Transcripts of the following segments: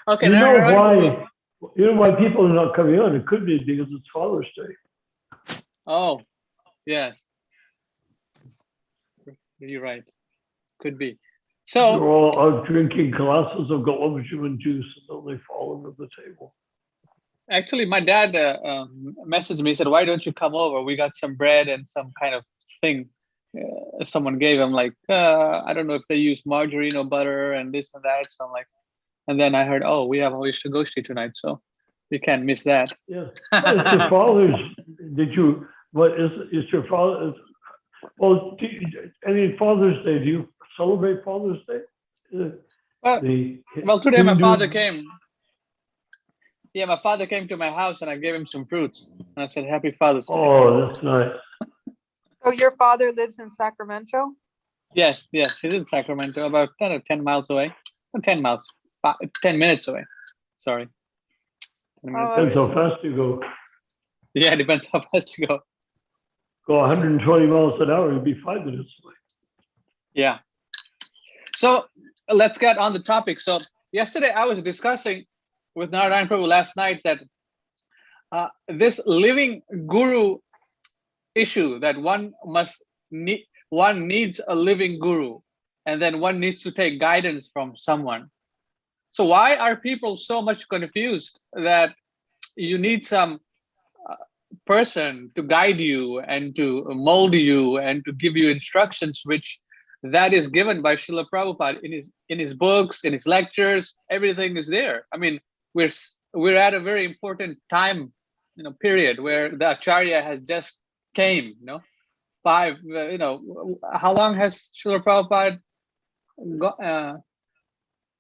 Okay, You then know I why? remember. You know why people are not coming on? It could be because it's Father's Day. Oh, yes, you're right. Could be. They're So all out drinking glasses of Gallovian juice, and then they fall under the table. actually, my dad messaged me. He said, "Why don't you come over? We got some bread and some kind of thing someone gave him. Like I don't know if they use margarine or butter and this and that." So I'm like, and then I heard, "Oh, we have Istagosthi tonight, so we can't miss that." Yeah. Well, it's your father's. Did you? What is your father? Well, any Father's Day? Do you celebrate Father's Day? Well, The well, today my Hindu. father came. Yeah, my father came to my house and I gave him some fruits. And I said, "Happy Father's Day." Oh, that's nice. So your father lives in Sacramento? Yes, yes, he's in Sacramento, about 10 miles away. 10 miles, 10 minutes away. Sorry. 10 minutes Oh, Depends away. how fast you go. Yeah, it depends how fast you go. Go 120 miles an hour, you'd be 5 minutes away. Yeah. So let's get on the topic. So yesterday I was discussing with Narayan Prabhu last night that this living guru issue, that one needs a living guru, and then one needs to take guidance from someone. So why are people so much confused that you need some person to guide you and to mold you and to give you instructions, which that is given by Srila Prabhupada in his books, in his lectures? Everything is there. I mean, we're at a very important time, period where the Acharya has just came. How long has Srila Prabhupada got?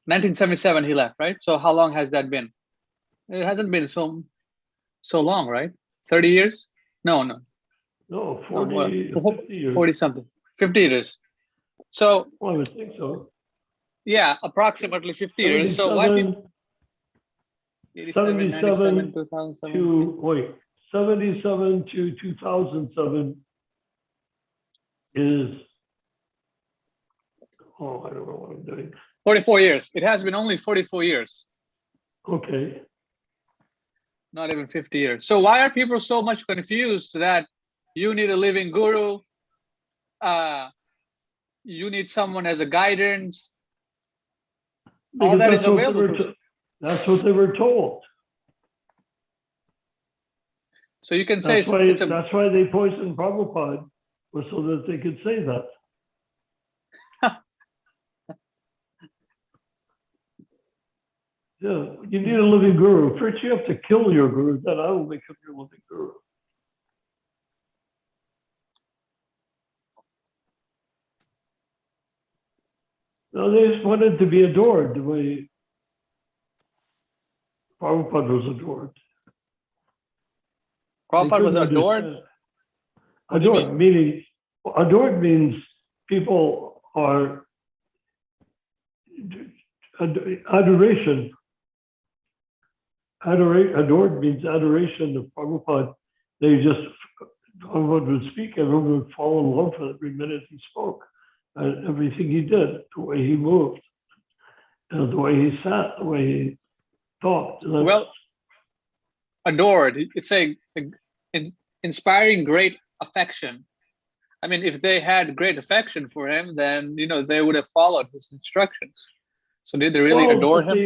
1977 he left, right? So how long has that been? It hasn't been so long, right? 30 years? No, No, well, 50 years. 40 something, 50 years. So Well, I would think so. yeah, approximately 50 years. So why people 87, 97, 2007? to 77 to 2007 is, I don't know what I'm doing. 44 years. It has been only 44 years. Okay. Not even 50 years. So why are people so much confused that you need a living guru? You need someone as a guidance. All Because that is available. That's what they were told. So you can say That's why they poisoned Prabhupada, was so that they could say that. Yeah, you need a living guru. First, you have to kill your guru, then I will become your living guru. No, they just wanted to be adored the way Prabhupada was adored. Prabhupada was adored? Adored means people are adoration. Adored means adoration of Prabhupada. Prabhupada would speak, everyone would fall in love with every minute he spoke, and everything he did, the way he moved, the way he sat, the way he talked. Well, adored, it's inspiring great affection. I mean, if they had great affection for him, then they would have followed his instructions. So did they really adore him?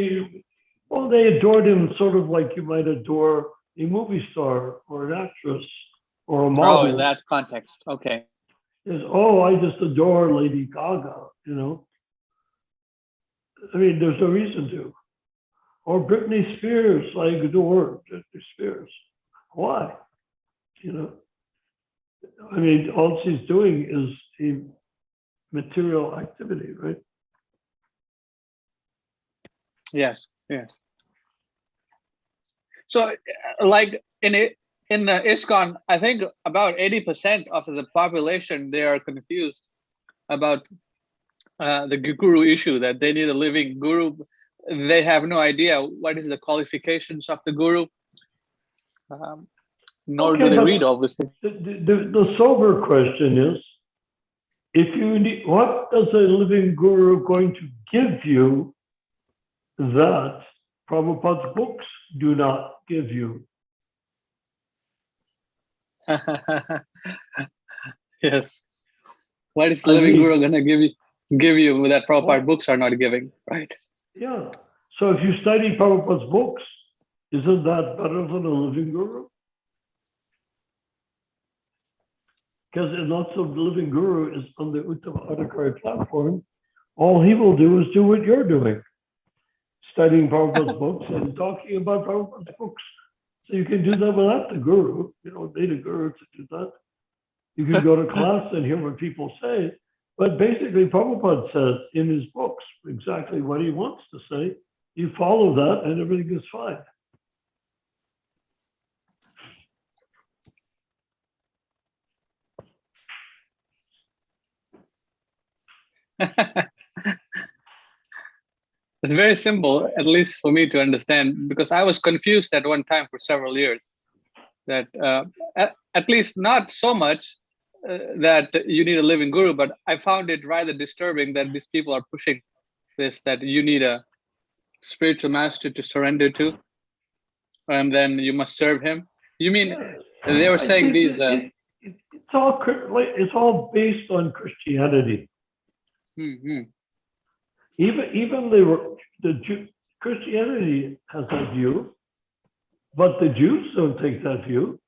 They adored him sort of like you might adore a movie star or an actress or a model. Oh, in that context, okay. I just adore Lady Gaga, I mean, there's no reason to. Or Britney Spears, I adore Britney Spears. Why? I mean, all she's doing is a material activity, right? Yes. So, like in the ISKCON, I think about 80% of the population, they are confused about the guru issue, that they need a living guru. They have no idea what is the qualifications of the guru. Nor do they read, obviously. The sober question is, if you need, what is a living guru going to give you that Prabhupada's books do not give you. Yes. What is I living mean, guru gonna give you that Prabhupada what? books are not giving, right? Yeah. So if you study Prabhupada's books, isn't that better than a living guru? Because lots of living guru is on the Uttama Adhikari platform. All he will do is do what you're doing, studying Prabhupada's books and talking about Prabhupada's books. So you can do that without the guru. You don't need a guru to do that. You can go to class and hear what people say. But basically, Prabhupada says in his books exactly what he wants to say. You follow that and everything is fine. It's very simple, at least for me to understand, because I was confused at one time for several years that at least not so much that you need a living guru, but I found it rather disturbing that these people are pushing this, that you need a spiritual master to surrender to, and then you must serve him. You mean Yes. they were I saying think these? it's all based on Christianity. Mhm. Even Christianity has that view, but the Jews don't take that view.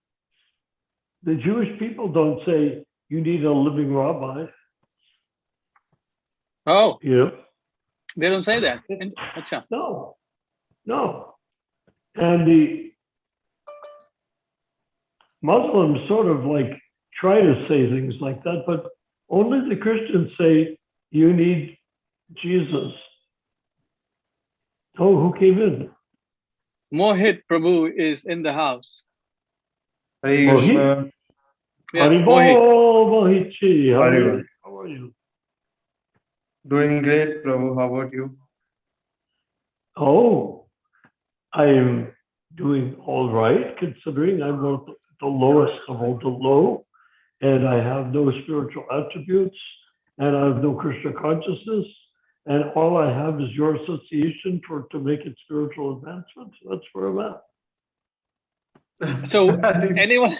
The Jewish people don't say you need a living rabbi. Oh, You know, they don't say that. Acha. no, no. And the Muslims sort of like try to say things like that, but only the Christians say you need Jesus. Oh, who came in? Mohit Prabhu is in the house. Hare Mohit? Krishna. Yes, Haribol, Mohit. Mohitji. How are Haribol. you? How are you? Doing great, Prabhu. How about you? Oh, I am doing all right, considering I'm the lowest of all the low, and I have no spiritual attributes, and I have no Krishna consciousness, and all I have is your association to make it spiritual advancement. That's where I'm at. So anyone,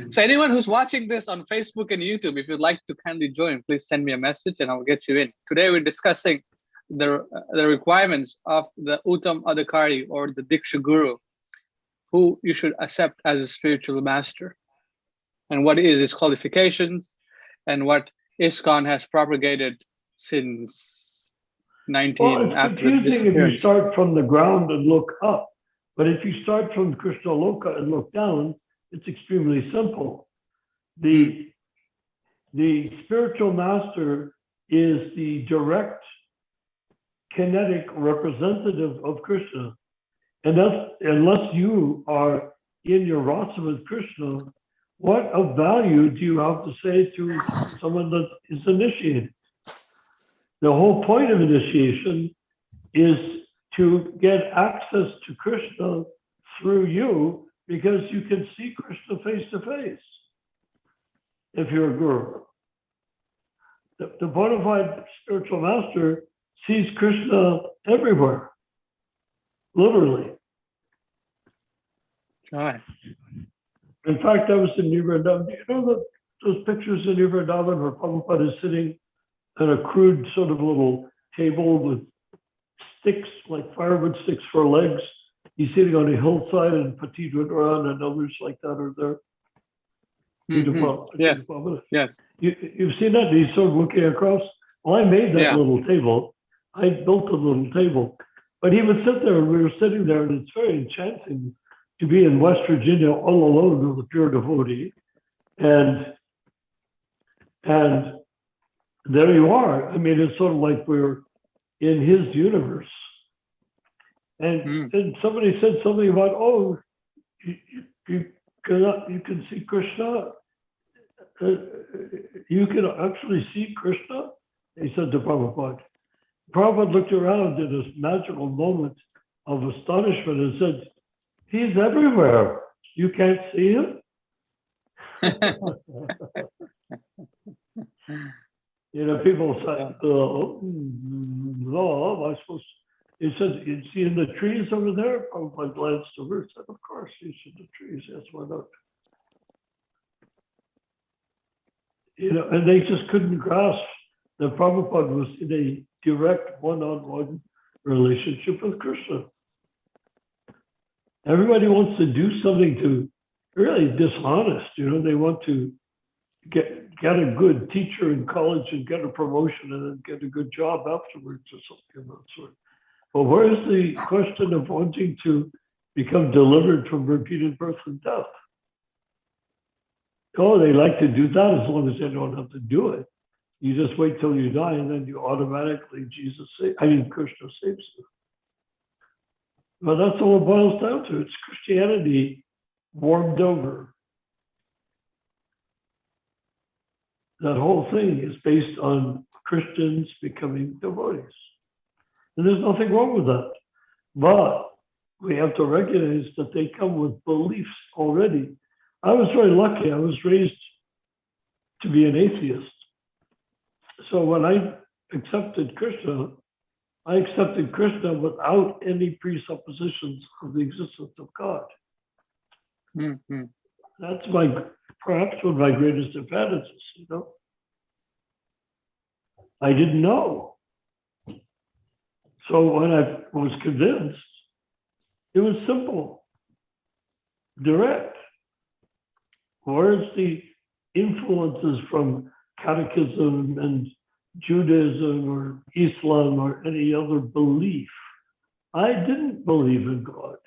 so anyone who's watching this on Facebook and YouTube, if you'd like to kindly join, please send me a message and I'll get you in. Today we're discussing the requirements of the Uttam Adhikari or the Diksha Guru, who you should accept as a spiritual master, and what is his qualifications, and what ISKCON has propagated since Well, 19 it's after the confusing if you disappearance. start from the ground and look up, but if you start from Krishna Loka and look down, it's extremely simple. The spiritual master is the direct kinetic representative of Krishna. And unless you are in your rasa with Krishna, what of value do you have to say to someone that is initiated? The whole point of initiation is to get access to Krishna through you, because you can see Krishna face to face if you're a guru. The bona fide spiritual master sees Krishna everywhere, literally. Right. In fact, I was in New Vrindavan. Do you know those pictures in New Vrindavan where Prabhupada is sitting on a crude sort of little table with sticks, like firewood sticks for legs? He's sitting on a hillside, and Petit Rudran and others like that are there. Yes. Yes. You've seen that? He's sort of looking across. Well, I made that Yeah. little table. I built a little table. But he would sit there, and we were sitting there, and it's very enchanting to be in West Virginia all alone with a pure devotee. And there you are. I mean, it's sort of like we're in his universe. And then somebody said something about, oh, you can see Krishna. You can actually see Krishna. He said to Prabhupada. Prabhupada looked around in this magical moment of astonishment and said, he's everywhere. You can't see him? You know, people say, no, am I supposed to? He said, "You see in the trees over there?" Prabhupada glanced over and said, "Of course, you see the trees. Yes, why not?" And they just couldn't grasp that Prabhupada was in a direct one-on-one relationship with Krishna. Everybody wants to do something to really dishonest, they want to get a good teacher in college and get a promotion and then get a good job afterwards or something of that sort. But where's the question of wanting to become delivered from repeated birth and death? Oh, they like to do that as long as they don't have to do it. You just wait till you die and then you automatically, Krishna saves you. But that's all it boils down to. It's Christianity warmed over. That whole thing is based on Christians becoming devotees. And there's nothing wrong with that. But we have to recognize that they come with beliefs already. I was very lucky. I was raised to be an atheist. So when I accepted Krishna, I accepted Krishna without any presuppositions of the existence of God. Mm-hmm. That's perhaps one of my greatest advantages, I didn't know. So when I was convinced, it was simple, direct. Where's the influences from catechism and Judaism or Islam or any other belief? I didn't believe in God.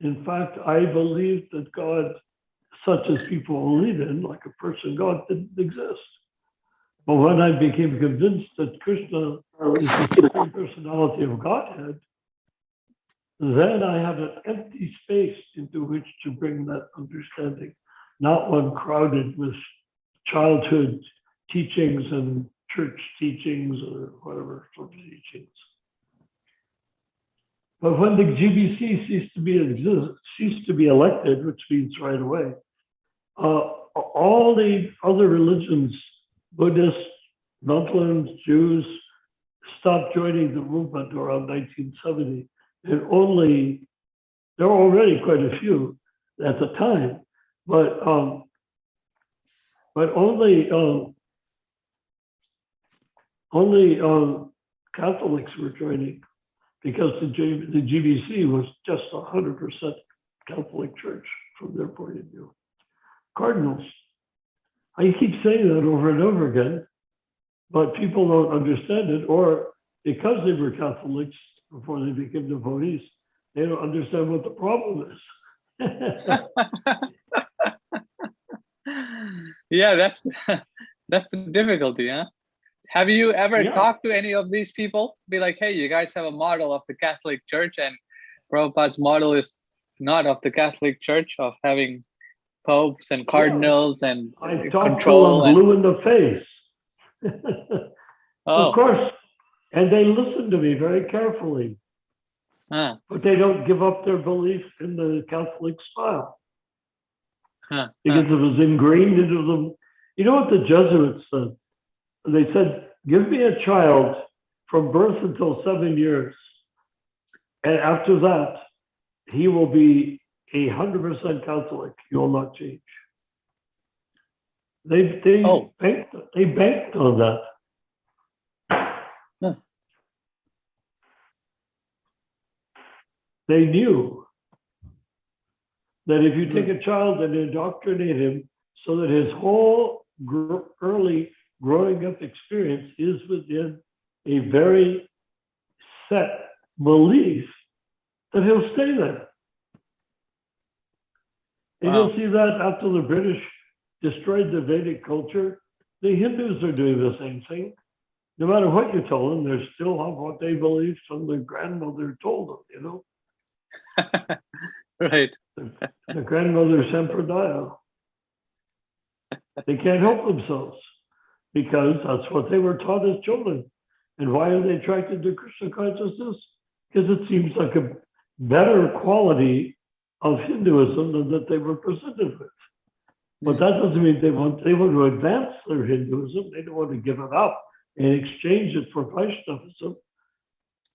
In fact, I believed that God, such as people believe in, like a person God, didn't exist. But when I became convinced that Krishna is the Supreme Personality of Godhead, then I had an empty space into which to bring that understanding, not one crowded with childhood teachings and church teachings or whatever sort of teachings. But when the GBC ceased to be elected, which means right away, all the other religions, Buddhists, Muslims, Jews, stopped joining the movement around 1970. And there were already quite a few at the time, but only Catholics were joining, because the GBC was just 100% Catholic Church from their point of view. Cardinals. I keep saying that over and over again, but people don't understand it, or because they were Catholics before they became devotees, they don't understand what the problem is. Yeah, that's the difficulty, huh? Have you ever talked to any of these people? Be like, hey, you guys have a model of the Catholic Church, and Prabhupada's model is not of the Catholic Church, of having popes and cardinals and I talked control to them blue in the face. Of course, and they listen to me very carefully, but they don't give up their belief in the Catholic style, because it was ingrained into them. You know what the Jesuits said? They said, give me a child from birth until 7 years, and after that, he will be 100% Catholic. He will not change. They banked on that. They knew that if you take a child and indoctrinate him so that his whole early growing up experience is within a very set belief, that he'll stay there. And you'll see that after the British destroyed the Vedic culture, the Hindus are doing the same thing. No matter what you tell them, they still have what they believed from their grandmother told them, Right. The grandmother Sampradaya. They can't help themselves because that's what they were taught as children. And why are they attracted to Krishna consciousness? Because it seems like a better quality of Hinduism than that they were presented with. But that doesn't mean they want to advance their Hinduism. They don't want to give it up and exchange it for Vaishnavism.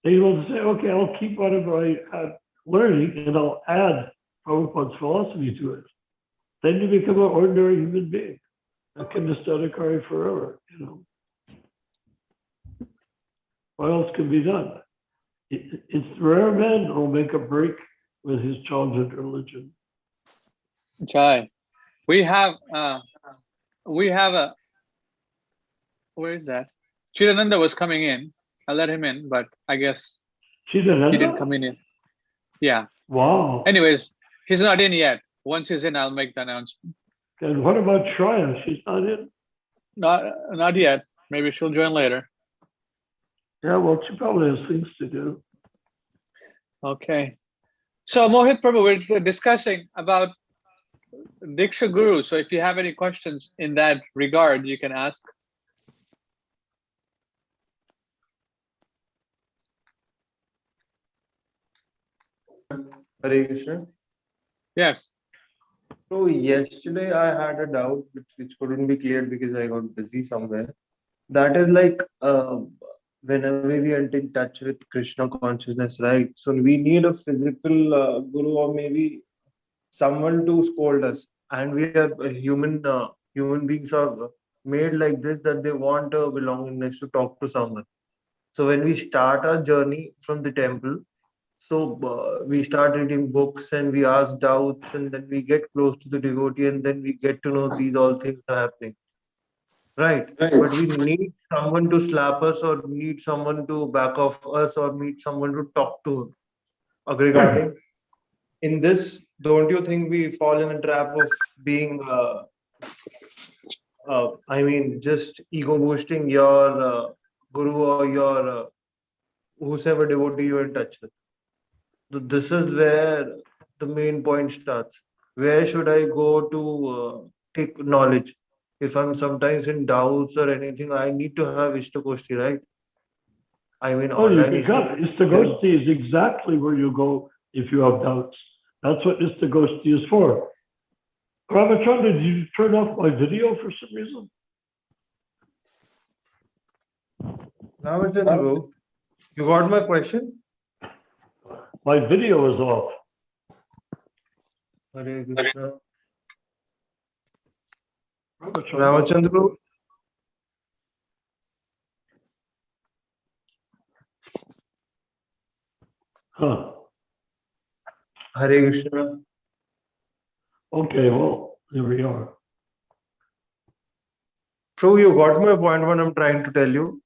They will say, okay, I'll keep whatever I had learning and I'll add Prabhupada's philosophy to it. Then you become an ordinary human being, a kinesthetic forever, you know. What else can be done? It's rare men who will make a break with his childhood religion. Jai. We have a, where is that? Chidananda was coming in. I let him in, but I guess he didn't come in yet. Yeah. Wow. Anyways, he's not in yet. Once he's in, I'll make the announcement. And what about Shreya? She's not in? Not yet. Maybe she'll join later. Yeah, well, she probably has things to do. Okay. So Mohit Prabhu, we're discussing about Diksha Guru. So if you have any questions in that regard, you can ask. Hare Krishna. Yes. So yesterday I had a doubt which couldn't be cleared because I got busy somewhere. That is like whenever we enter in touch with Krishna consciousness, right? So we need a physical guru or maybe someone to scold us. And we are human beings are made like this that they want a belongingness to talk to someone. So when we start our journey from the temple, so we start reading books and we ask doubts and then we get close to the devotee and then we get to know these all things are happening. Right. But we need someone to slap us or need someone to back off us or need someone to talk to regarding. In this, don't you think we fall in a trap of being, just ego boosting your guru or your whosoever devotee you're in touch with? So this is where the main point starts. Where should I go to take knowledge? If I'm sometimes in doubts or anything, I need to have Istagosthi, right? I mean, Oh, you online got Istagosthi is exactly where you go if you have doubts. That's what Istagosthi is for. Ramachandra, did you turn off my video for some reason? Ramachandra, you got my question? My video is off. Hare Krishna. Ramachandra. Ramachandra, Huh. Hare Krishna. Okay, well, there we are. So you got my point. What I'm trying to tell you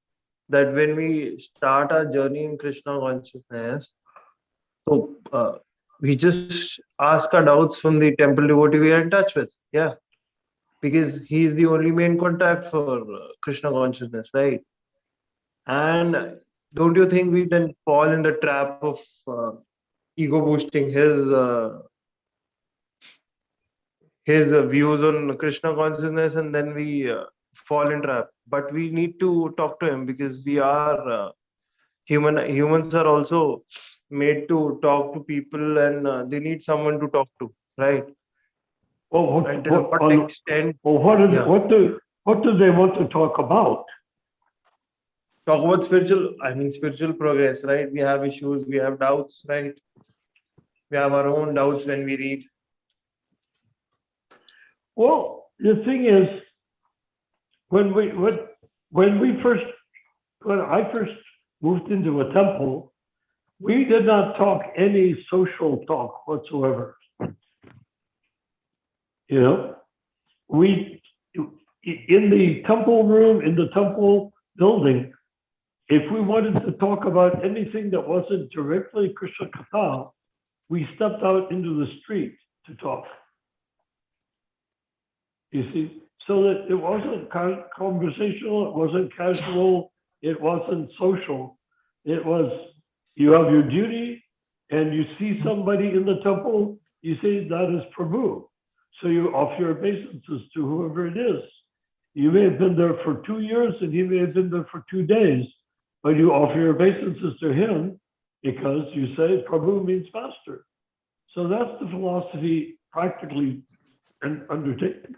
that when we start our journey in Krishna consciousness, so we just ask our doubts from the temple devotee we are in touch with. Yeah, because he is the only main contact for Krishna consciousness, right? And don't you think we then fall in the trap of ego boosting his views on Krishna consciousness, and then we fall in trap? But we need to talk to him because we are humans are also made to talk to people, and they need someone to talk to, right? Well, Until what extent? Yeah. what do they want to talk about? Talk about spiritual progress, right? We have issues, we have doubts, right? We have our own doubts when we read. Well, the thing is, when I first moved into a temple, we did not talk any social talk whatsoever. You know, we in the temple room, in the temple building, if we wanted to talk about anything that wasn't directly Krishna Katha, we stepped out into the street to talk. You see, so that it wasn't conversational, it wasn't casual, it wasn't social. It was, you have your duty and you see somebody in the temple, you say that is Prabhu. So you offer your obeisances to whoever it is. You may have been there for 2 years and he may have been there for 2 days, but you offer your obeisances to him because you say Prabhu means master. So that's the philosophy practically undertaken.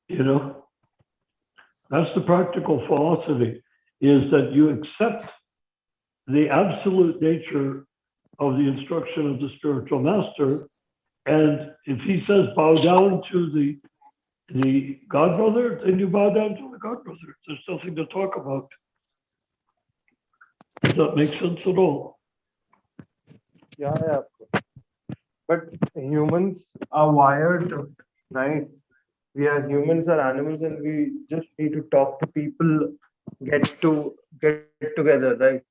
You know, That's the practical philosophy, is that you accept the absolute nature of the instruction of the spiritual master. And if he says bow down to the godbrother, then you bow down to the godbrother. There's nothing to talk about. Does that make sense at all? Yeah, yeah. But humans are wired, right? We are humans are animals, and we just need to talk to people, get together, right?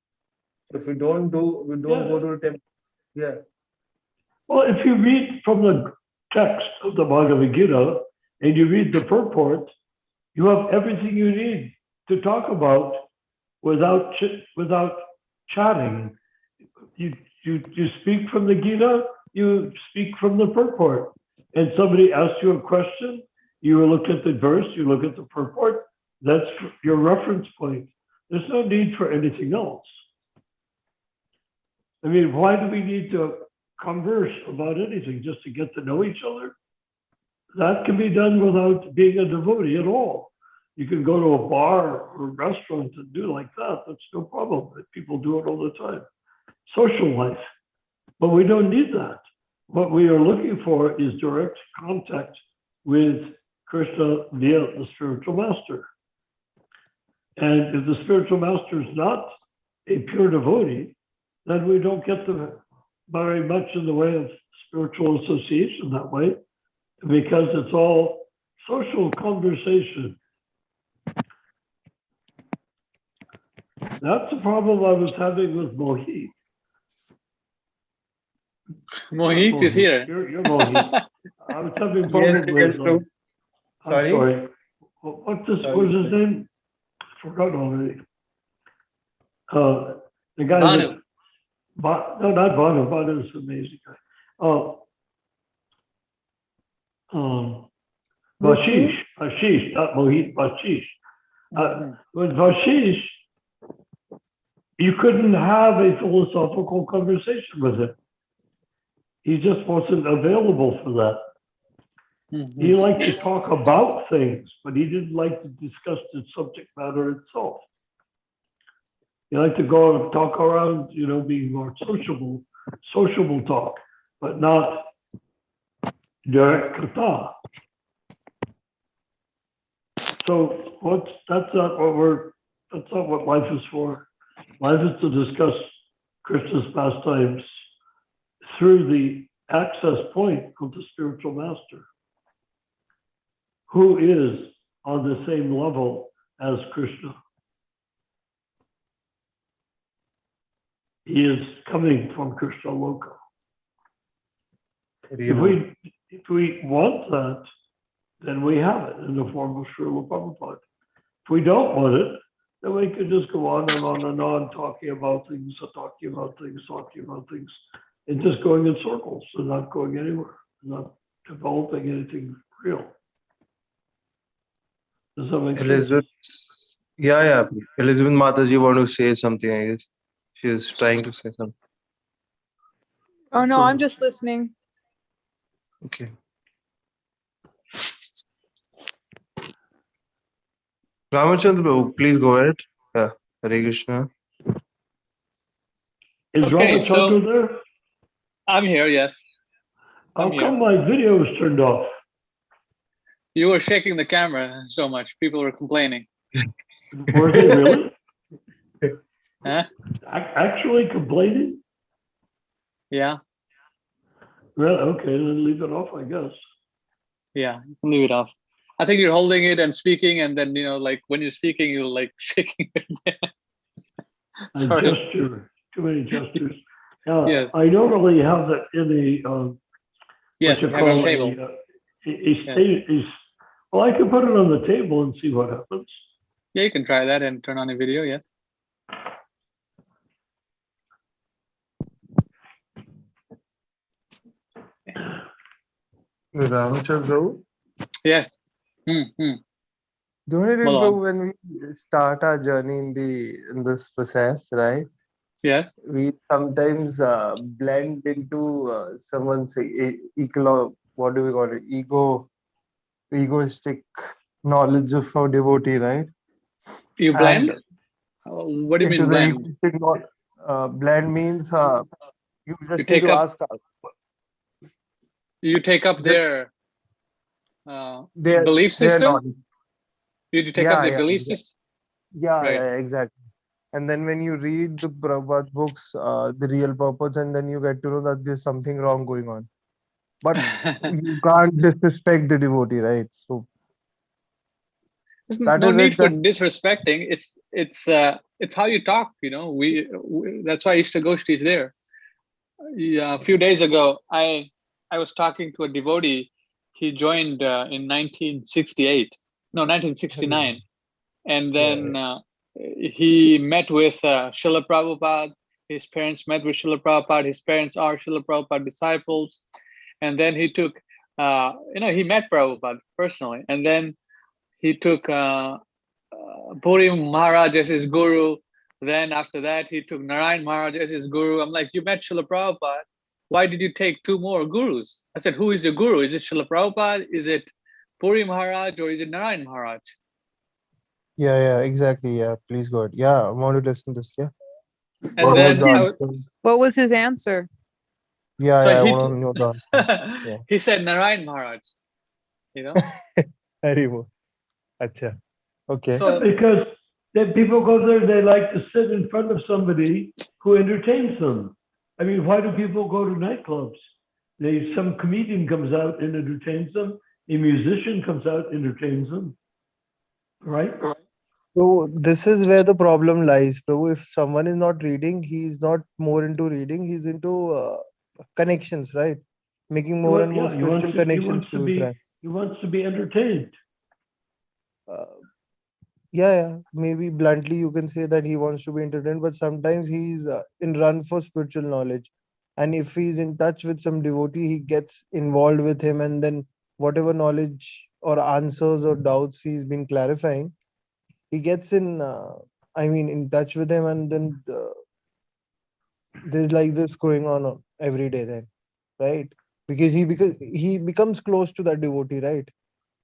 So if we don't go to a temple. Yeah. Well, if you read from the text of the Bhagavad Gita and you read the purport, you have everything you need to talk about without chatting. You speak from the Gita, you speak from the purport. And somebody asks you a question, you look at the verse, you look at the purport, that's your reference point. There's no need for anything else. I mean, why do we need to converse about anything just to get to know each other? That can be done without being a devotee at all. You can go to a bar or a restaurant and do like that. That's no problem. People do it all the time. Social life. But we don't need that. What we are looking for is direct contact with Krishna via the spiritual master. And if the spiritual master is not a pure devotee, then we don't get very much in the way of spiritual association that way, because it's all social conversation. That's the problem I was having with Mohit. Mohit is here. You're Mohit. I was having problems with. I'm sorry. What was his name? I forgot already. The guy. Bhanu. No, not Bhanu. Bhanu is an amazing guy. Vashish, not Mohit, Vashish. With Vashish, you couldn't have a philosophical conversation with him. He just wasn't available for that. He liked to talk about things, but he didn't like to discuss the subject matter itself. He liked to go and talk around, being more sociable talk, but not direct kata. So that's not what life is for. Life is to discuss Krishna's pastimes through the access point of the spiritual master, who is on the same level as Krishna. He is coming from Krishna Loka. If we want that, then we have it in the form of Srila Prabhupada. If we don't want it, then we can just go on and on and on talking about things, and just going in circles and not going anywhere, not developing anything real. Does that make Elizabeth, sense? yeah. Elizabeth Mataji want to say something, I guess. She is trying to say something. Oh, no, I'm just listening. Okay. Ramachandra Prabhu, please go ahead. Yeah, Hare Krishna. Is Ramachandra there? I'm here, yes. How come my video was turned off? You were shaking the camera so much. People were complaining. Were they really? Huh? Actually complaining? Yeah. Well, okay, then leave it off, I guess. Yeah, you can leave it off. I think you're holding it and speaking, and then, like when you're speaking, you're like shaking it. A gesture, too many gestures. Yes. I normally have that in the Yes, you have it on the table. Well, I can put it on the table and see what happens. Yeah, you can try that and turn on a video, yes. Ramachandra, Yes. don't you remember when we start our journey in this process, right? Yes. We sometimes blend into someone's what do we call it? Egoistic knowledge of a devotee, right? You And blend? What do you into mean the blend? egoistic blend means you You just need take to up ask you take up just their their belief their system? knowledge. You take up Yeah, their yeah, belief system? yeah, Right. yeah, exactly. And then when you read the Prabhupada books, the real purpose, and then you get to know that there's something wrong going on. But you can't disrespect the devotee, right? So There's that no is need it. for That disrespecting. It's how you talk. We that's why Istagosthi is there. Yeah, a few days ago, I was talking to a devotee. He joined in 1968, no, 1969, and yeah, then he met with Srila Prabhupada. His parents met with Srila Prabhupada. His parents are Srila Prabhupada disciples, and then he took, he met Prabhupada personally, and then he took Puri Maharaj as his guru. Then after that, he took Narayan Maharaj as his guru. I'm like, you met Srila Prabhupada. Why did you take two more gurus? I said, who is your guru? Is it Srila Prabhupada? Is it Puri Maharaj or is it Narayan Maharaj? yeah, exactly. Yeah, please go ahead. Yeah, I want to listen to this. Yeah, And What what was was then the I his was, answer? what was his answer? Yeah, so yeah, I he want to know the answer. Yeah, he said Narayan Maharaj, you know. very well. Acha. Okay. Yeah, So because then people go there, they like to sit in front of somebody who entertains them. I mean, why do people go to nightclubs? Some comedian comes out and entertains them. A musician comes out, entertains them, right? So this is where the problem lies, Prabhu. If someone is not reading, he's not more into reading. He's into connections, right? Making more and more Yeah, spiritual connections to his friends. he wants to be entertained. Uh, yeah, yeah. Maybe bluntly, you can say that he wants to be entertained, but sometimes he's in run for spiritual knowledge. And if he's in touch with some devotee, he gets involved with him, and then whatever knowledge or answers or doubts he's been clarifying, he gets in. I mean, in touch with him, and then there's like this going on every day. Then, right? Because he becomes close to that devotee, right?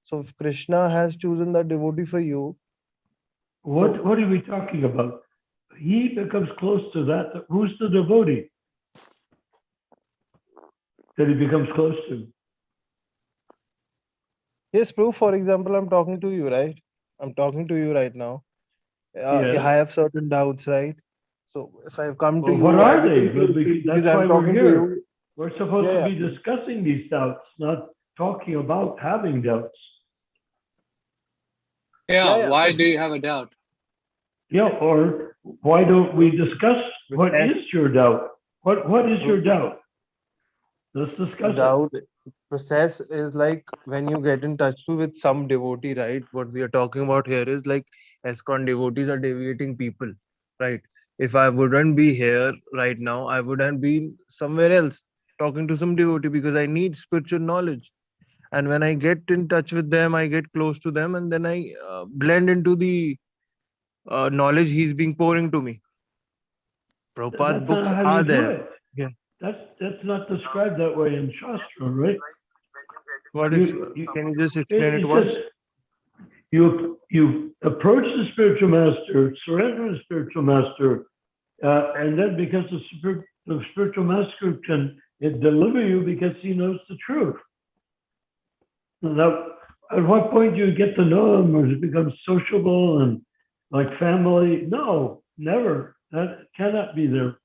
So if Krishna has chosen that devotee for you, so What are we talking about? He becomes close to that. Who's the devotee that he becomes close to? yes, proof. For example, I'm talking to you, right? I'm talking to you right now. Yes. I have certain doubts, right? So if I've come to Well, what you, I are they? become close to you because That's I'm why we're talking to here. you. We're supposed to Yeah, be discussing these doubts, not talking about having doubts. yeah, yeah. why But do you have a doubt? Yeah, or why don't we discuss what as is your doubt? What is your doubt? Let's the discuss it. doubt process is like when you get in touch with some devotee, right? What we are talking about here is like ESCON devotees are deviating people, right? If I wouldn't be here right now, I wouldn't be somewhere else talking to some devotee because I need spiritual knowledge. And when I get in touch with them, I get close to them, and then I blend into the knowledge he's being pouring to me. Prabhupada That's not books how you are do there. it. Yeah. That's not described that way in Shastra, right? What is? Can you just explain it It once? says you approach the spiritual master, surrender to the spiritual master, and then because the spiritual master can deliver you because he knows the truth. Now, at what point do you get to know him, or does it become sociable and like family? No, never. That cannot be there.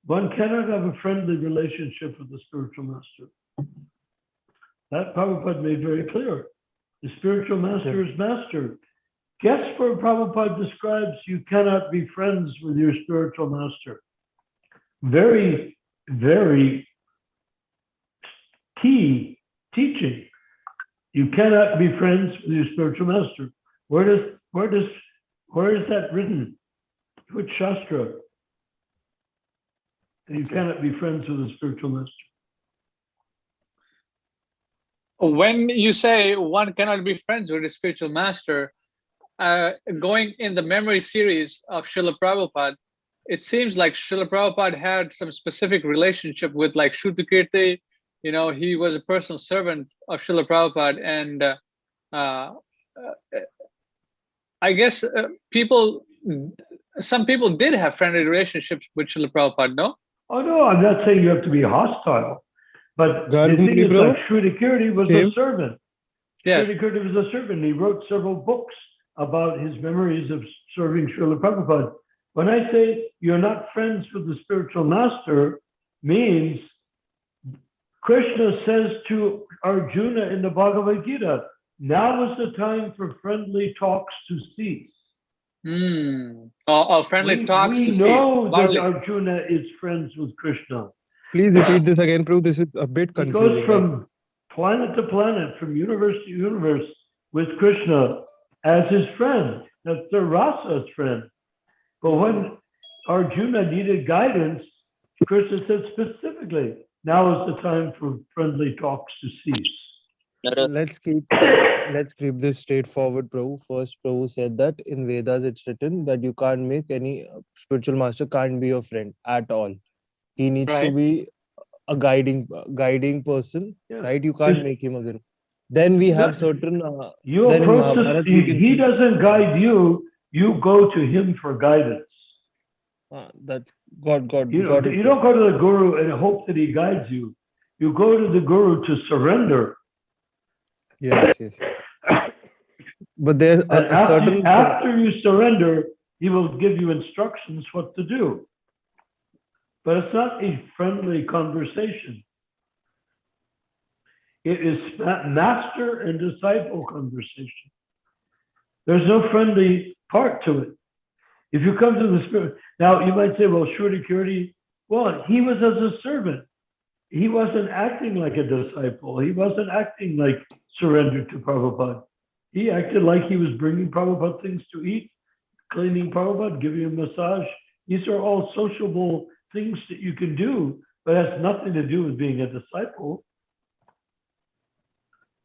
One cannot have a friendly relationship with the spiritual master. That Prabhupada made very clear. The spiritual master is master. Guess where Prabhupada describes you cannot be friends with your spiritual master. Very, very key teaching. You cannot be friends with your spiritual master. Where is that written? Which Shastra? You cannot be friends with a spiritual master. When you say one cannot be friends with a spiritual master, going in the memory series of Srila Prabhupada, it seems like Srila Prabhupada had some specific relationship with like Shrutakirti. He was a personal servant of Srila Prabhupada, and I guess some people did have friendly relationships with Srila Prabhupada, no? Oh no, I'm not saying you have to be hostile, but the thing Gargmuni is, like Prabhu, Sri Kirti was same. a servant. Yes. Sri Kirti was a servant. He wrote several books about his memories of serving Srila Prabhupada. When I say you're not friends with the spiritual master, means Krishna says to Arjuna in the Bhagavad Gita, now is the time for friendly talks to cease. Friendly talks We to cease. know that Barley. Arjuna is friends with Krishna. Please repeat this again, Prabhu. This is a bit He confusing. goes from planet to planet, from universe to universe with Krishna as his friend. That's the Rasa's friend. But when Arjuna needed guidance, Krishna said specifically, now is the time for friendly talks to cease. Let's keep this straightforward, Prabhu. First, Prabhu said that in Vedas it's written that you can't make any spiritual master can't be your friend at all. He needs to Right. be a guiding person, Yeah. right? You can't make him a guru. Then we have certain. You then in approach Mahabharata, this, we can he see- doesn't guide you, you go to him for guidance. that God You got it. don't go to the guru and hope that he guides you. You go to the guru to surrender. Yes. But there's And a certain. after you surrender, he will give you instructions what to do. But it's not a friendly conversation. It is master and disciple conversation. There's no friendly part to it. If you come to the spirit, now you might say, well, Shruti Kirti, well, he was as a servant. He wasn't acting like a disciple. He wasn't acting like surrendered to Prabhupada. He acted like he was bringing Prabhupada things to eat, cleaning Prabhupada, giving him a massage. These are all sociable things that you can do, but it has nothing to do with being a disciple.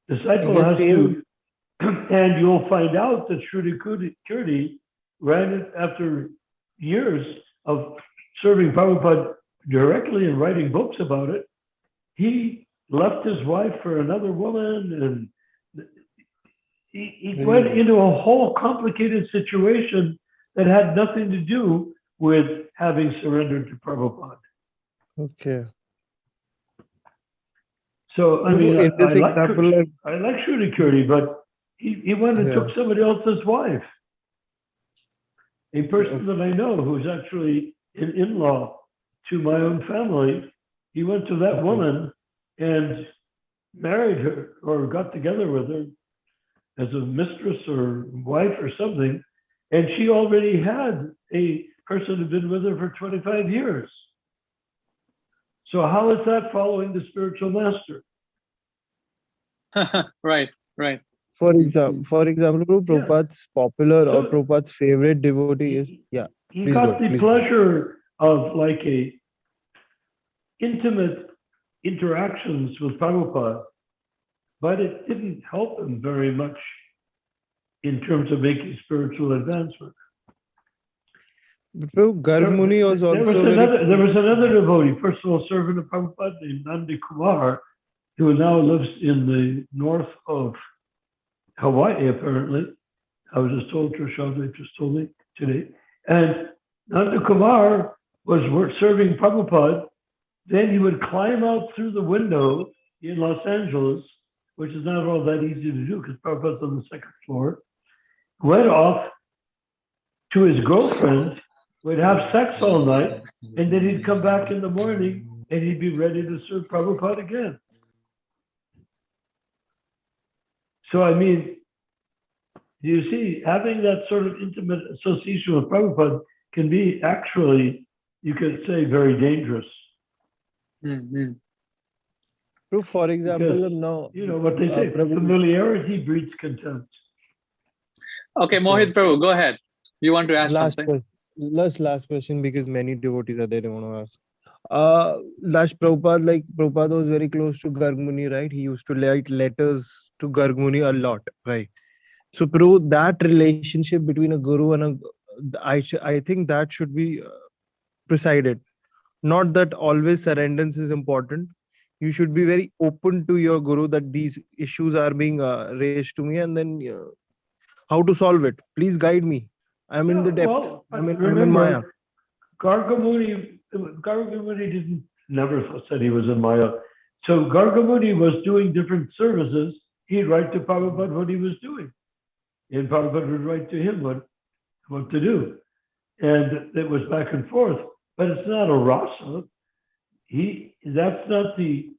Disciple has to, and you'll find out that Shruti Kirti ran after years of serving Prabhupada directly and writing books about it. He left his wife for another woman, and he went into a whole complicated situation that had nothing to do with having surrendered to Prabhupada. Okay. So, I mean, in this example, I like Shruti Kirti, but he went and took somebody else's wife. A person that I know who's actually an in-law to my own family, he went to that woman and married her or got together with her as a mistress or wife or something. And she already had a person who'd been with her for 25 years. So how is that following the spiritual master? Right. for example, Prabhupada's popular or So- Prabhupada's favorite devotee is He Please got go, the please. pleasure of like a intimate interactions with Prabhupada, but it didn't help him very much in terms of making spiritual advancement. Prabhu. Gargmuni was also There was another devotee, personal servant of Prabhupada named Nandi Kumar, who now lives in the north of Hawaii, apparently. I was just told, Trishad just told me today. And Nanda Kumar was serving Prabhupada. Then he would climb out through the window in Los Angeles, which is not all that easy to do because Prabhupada's on the second floor, went off to his girlfriend, would have sex all night, and then he'd come back in the morning and he'd be ready to serve Prabhupada again. So, I mean, you see, having that sort of intimate association with Prabhupada can be actually, you could say, very dangerous. Mhm. Prabhu, for example, Because, now You know what they say, Prabhu- familiarity breeds contempt. Okay, Mohit Prabhu, go ahead. You want to ask something? Last question, because many devotees are there, they want to ask. Last Prabhupada was very close to Gargmuni, right? He used to write letters to Gargmuni a lot, right? So, Prabhu, that relationship between a guru and I think that should be presided. Not that always surrendance is important. You should be very open to your guru that these issues are being raised to me, and then how to solve it. Please guide me. I'm in the depth. Well, I'm in remember, Maya. Gargamuni didn't never said he was in Maya. So Gargamuni was doing different services. He'd write to Prabhupada what he was doing, and Prabhupada would write to him what to do, and it was back and forth. But it's not a rasa. That's not the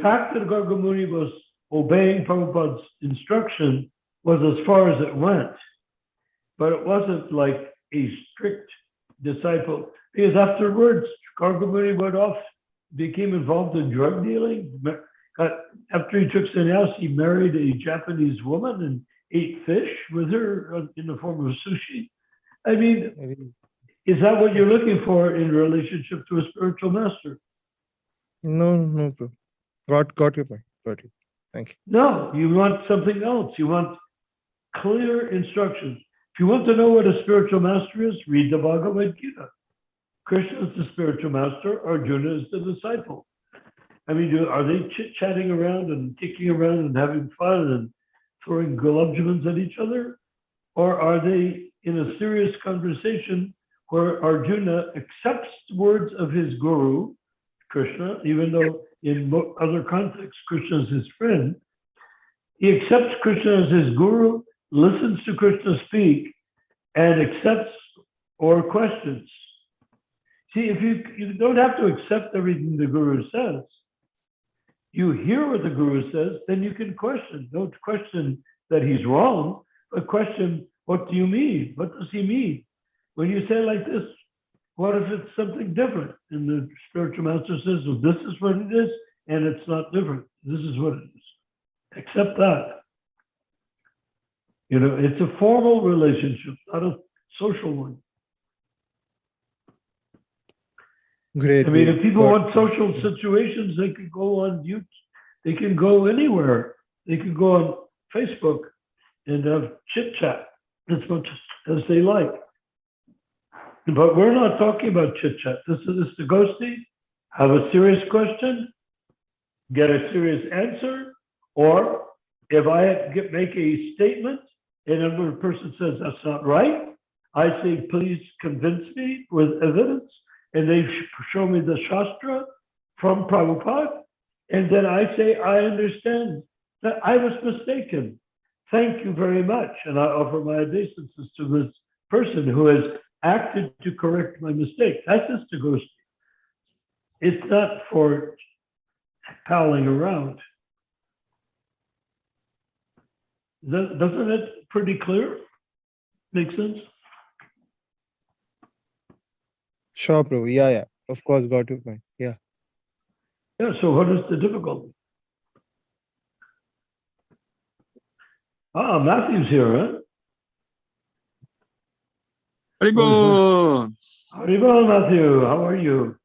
fact that Gargamuni was obeying Prabhupada's instruction was as far as it went, but it wasn't like a strict disciple, because afterwards Gargamuni went off, became involved in drug dealing. After he took sannyas, he married a Japanese woman and ate fish with her in the form of sushi. I mean, is that what you're looking for in relationship to a spiritual master? No, bro. Got your point. Got you. Thank you. No, you want something else. You want clear instructions. If you want to know what a spiritual master is, read the Bhagavad Gita. Krishna is the spiritual master, Arjuna is the disciple. I mean, are they chit-chatting around and kicking around and having fun and throwing gulab at each other? Or are they in a serious conversation where Arjuna accepts the words of his guru, Krishna, even though in other contexts, Krishna is his friend. He accepts Krishna as his guru, listens to Krishna speak, and accepts or questions. See, if you don't have to accept everything the guru says, you hear what the guru says, then you can question. Don't question that he's wrong, but question, what do you mean? What does he mean? When you say like this, what if it's something different? And the spiritual master says, well, this is what it is, and it's not different. This is what it is. Accept that. You know, it's a formal relationship, not a social one. Great. I mean, if people want social situations, they could go on YouTube. They can go anywhere. They can go on Facebook and have chit chat as much as they like. But we're not talking about chit chat. This is Istagosthi. Have a serious question, get a serious answer, or if I make a statement and another person says that's not right, I say, please convince me with evidence. And they show me the Shastra from Prabhupada. And then I say, I understand that I was mistaken. Thank you very much. And I offer my obeisances to this person who has acted to correct my mistake. That's Istagosthi. It's not for palling around. Doesn't it pretty clear? Make sense? Sure, bro. Yeah. Of course, got your point. Yeah. Yeah, so what is the difficulty? Matthew's here, huh? Haribo! Haribol, Matthew, how are you?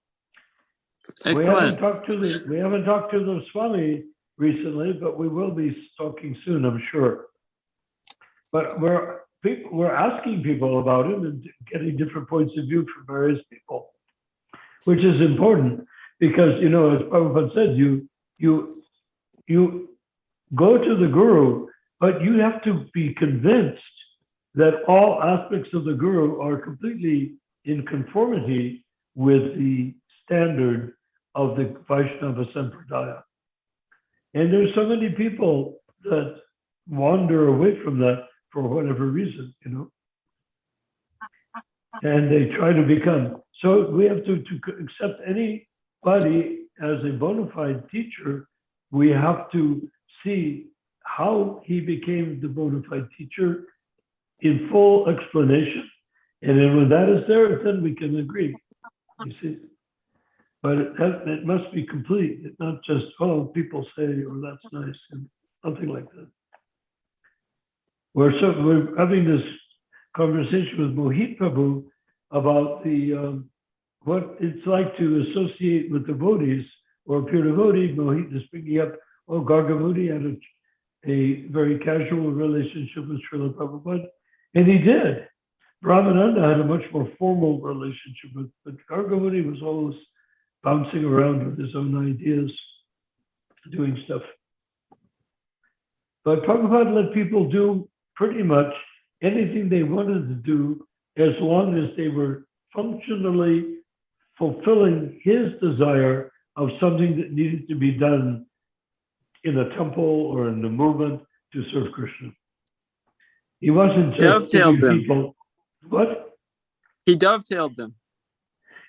We haven't Excellent. talked to the Swami recently, but we will be talking soon, I'm sure. But we're asking people about him and getting different points of view from various people, which is important because, you know, as Prabhupada said, you go to the guru, but you have to be convinced that all aspects of the guru are completely in conformity with the standard of the Vaishnava Sampradaya. And there's so many people that wander away from that for whatever reason, you know, and they try to become. So we have to accept anybody as a bona fide teacher. We have to see how he became the bona fide teacher in full explanation. And then when that is there, then we can agree, you see. But it must be complete. It's not just, oh, people say, oh, that's nice, and nothing like that. We're having this conversation with Mohit Prabhu about the what it's like to associate with devotees or pure devotee. Mohit is bringing up, oh, Gargamuni had a very casual relationship with Srila Prabhupada, and he did. Brahmananda had a much more formal relationship with, but Gargamuni was always bouncing around with his own ideas, doing stuff. But Prabhupada let people do pretty much anything they wanted to do as long as they were functionally fulfilling his desire of something that needed to be done in a temple or in the movement to serve Krishna. He wasn't just Dovetailed giving them. people what? He dovetailed them.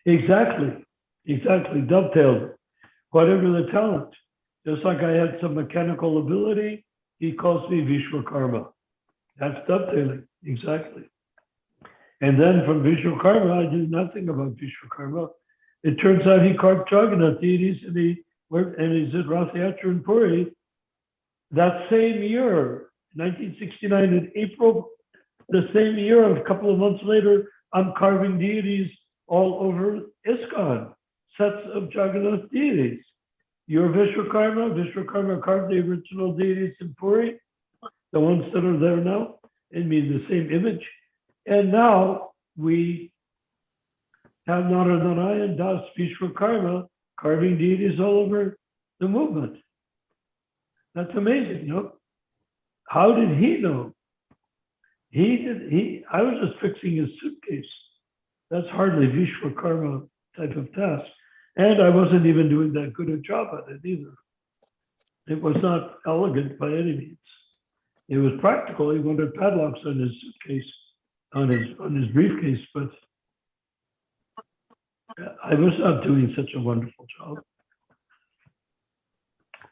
Exactly, dovetailed. Whatever the talent. Just like I had some mechanical ability, he calls me Vishwakarma. That's dovetailing, exactly. And then from Vishwakarma, I knew nothing about Vishwakarma. It turns out he carved Jagannath deities and he's at Rath Yatra in Puri. That same year, 1969, in April, the same year, a couple of months later, I'm carving deities all over ISKCON, sets of Jagannath deities. You're Vishwakarma carved the original deities in Puri, the ones that are there now, and mean the same image. And now we have Naranarayan Das Vishwakarma carving deities all over the movement. That's amazing, you know? How did he know? I was just fixing his suitcase. That's hardly Vishwakarma type of task. And I wasn't even doing that good a job at it either. It was not elegant by any means. It was practical. He wanted padlocks on his suitcase, on his briefcase, but I was not doing such a wonderful job.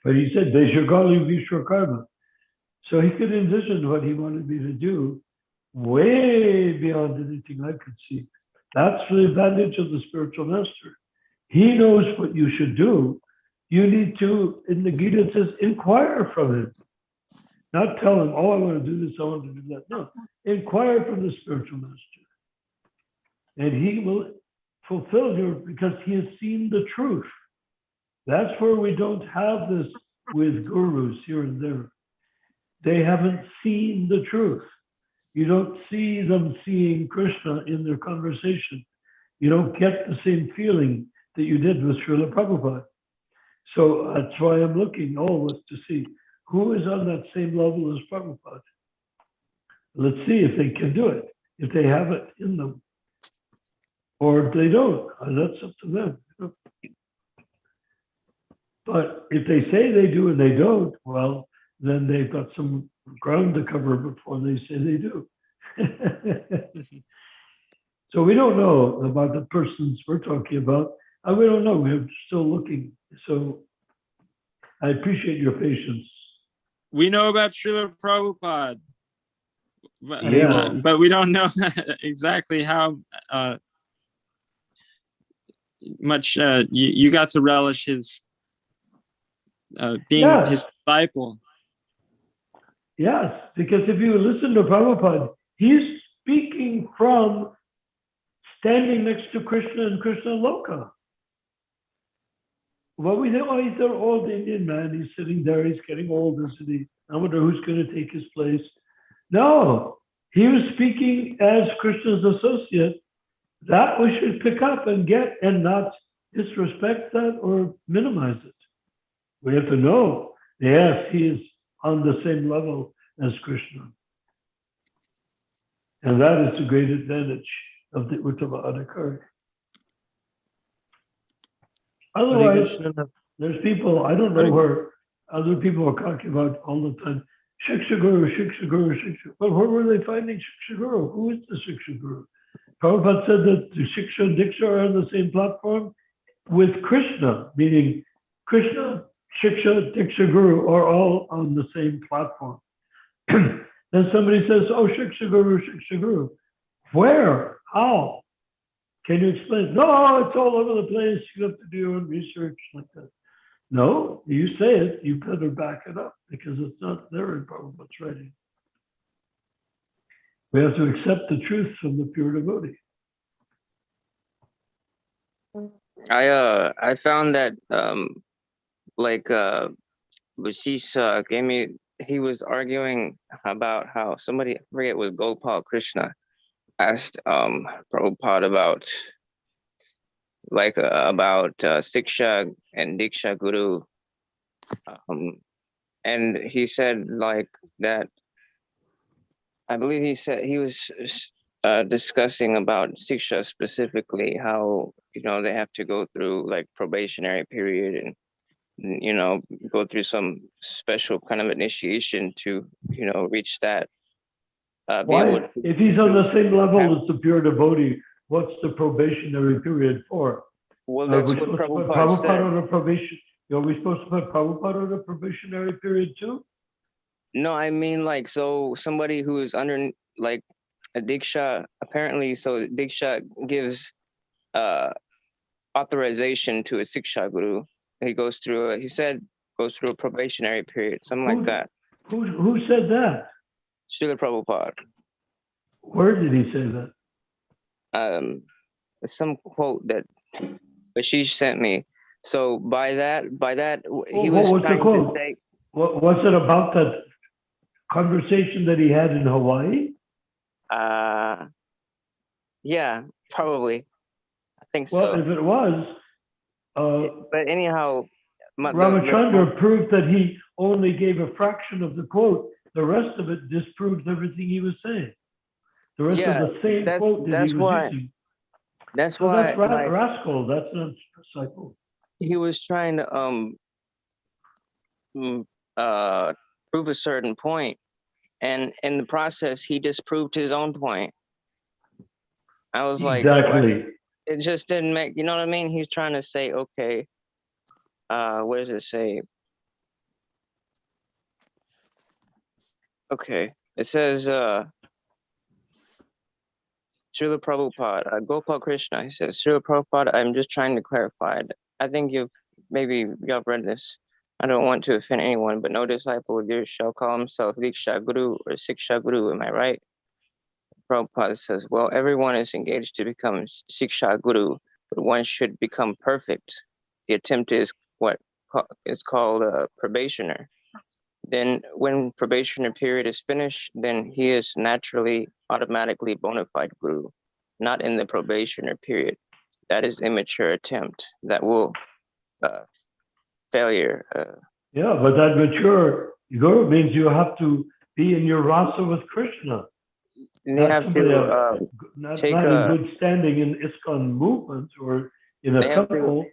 But he said, Deshagali Vishwakarma. So he could envision what he wanted me to do way beyond anything I could see. That's the advantage of the spiritual master. He knows what you should do. You need to, in the Gita it says, inquire from him. Not tell him, oh, I want to do this, I want to do that. No, inquire from the spiritual master. And he will fulfill your, because he has seen the truth. That's where we don't have this with gurus here and there. They haven't seen the truth. You don't see them seeing Krishna in their conversation. You don't get the same feeling that you did with Srila Prabhupada. So that's why I'm looking always to see who is on that same level as Prabhupada. Let's see if they can do it, if they have it in them. Or if they don't, that's up to them. But if they say they do and they don't, well, then they've got some ground to cover before they say they do. So we don't know about the persons we're talking about. We don't know. We're still looking. So I appreciate your patience. We know about Srila Prabhupada, Yeah. but we don't know exactly how much you got to relish his being his disciple. Yes, because if you listen to Prabhupada, he's speaking from standing next to Krishna and Krishna Loka. Well, we think, oh, he's an old Indian man. He's sitting there. He's getting old, isn't he? I wonder who's going to take his place. No, he was speaking as Krishna's associate. That we should pick up and get and not disrespect that or minimize it. We have to know, yes, he is on the same level as Krishna. And that is the great advantage of the Uttama Adhikari. Otherwise, there's people, I don't know where other people are talking about all the time. Shiksha Guru, Shiksha Guru, Shiksha. But where were they finding Shiksha Guru? Who is the Shiksha Guru? Prabhupada said that the Shiksha and Diksa are on the same platform with Krishna, meaning Krishna, Shiksha, Diksa Guru are all on the same platform. Then somebody says, oh, Shiksha Guru, Shiksha Guru. Where? How? Can you explain? No, it's all over the place. You have to do your own research like that. No, you say it, you better back it up because it's not there in Prabhupada's writing. We have to accept the truth from the pure devotee. I found that Vashisha gave me, he was arguing about how somebody, I forget it was Gopal Krishna, asked Prabhupada about Siksha and Diksha Guru, and he said like that I believe he said he was discussing about Siksha specifically, how, they have to go through like probationary period and, go through some special kind of initiation to, reach that. Be able Why, if he's on the same level as the pure devotee, what's the probationary period for? Well, Are that's we what supposed to put Prabhupada said. Prabhupada on a probation? Are we supposed to put Prabhupada on a probationary period too? No, I mean like, so somebody who is under like a Diksha, apparently, so Diksha gives authorization to a Siksha guru. He goes through, he said, goes through a probationary period, something like that. Who said that? Srila Prabhupada. Where did he say that? Some quote that she sent me. So by that, he What was was the trying to quote? say, What was it about that conversation that he had in Hawaii? yeah, probably. I think Well, so. if it was, But anyhow, Ramachandra proved that he only gave a fraction of the quote. The rest of it disproves everything he was saying. The rest of the same quote that he was using. That's So why that's rascal. That's not disciple. he was trying to prove a certain point, and in the process, he disproved his own point. I was like, exactly. what? It just didn't make, you know what I mean? He's trying to say, okay, what does it say? Okay, it says, Srila Prabhupada, Gopal Krishna, he says, Srila Prabhupada, I'm just trying to clarify. I think maybe y'all read this. I don't want to offend anyone, but no disciple of yours shall call himself Diksha Guru or Siksha Guru, am I right? Prabhupada says, well, everyone is engaged to become Siksha Guru, but one should become perfect. The attempt is what is called a probationer. Then when probationer period is finished, then he is naturally, automatically bona fide Guru, not in the probationer period. That is immature attempt. That will failure. Yeah, but that mature Guru means you have to be in your rasa with Krishna. They have to not take in good standing in ISKCON movement or in a temple.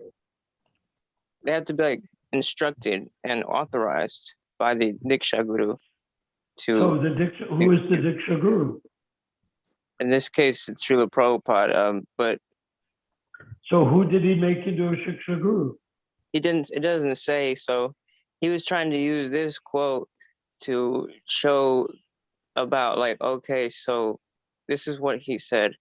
They have to be like instructed and authorized by the Diksha Guru to. So who is the Diksha Guru? In this case, it's Srila Prabhupada. But so who did he make into a Siksha Guru? He didn't. It doesn't say. So he was trying to use this quote to show about like, okay, so this is what he said.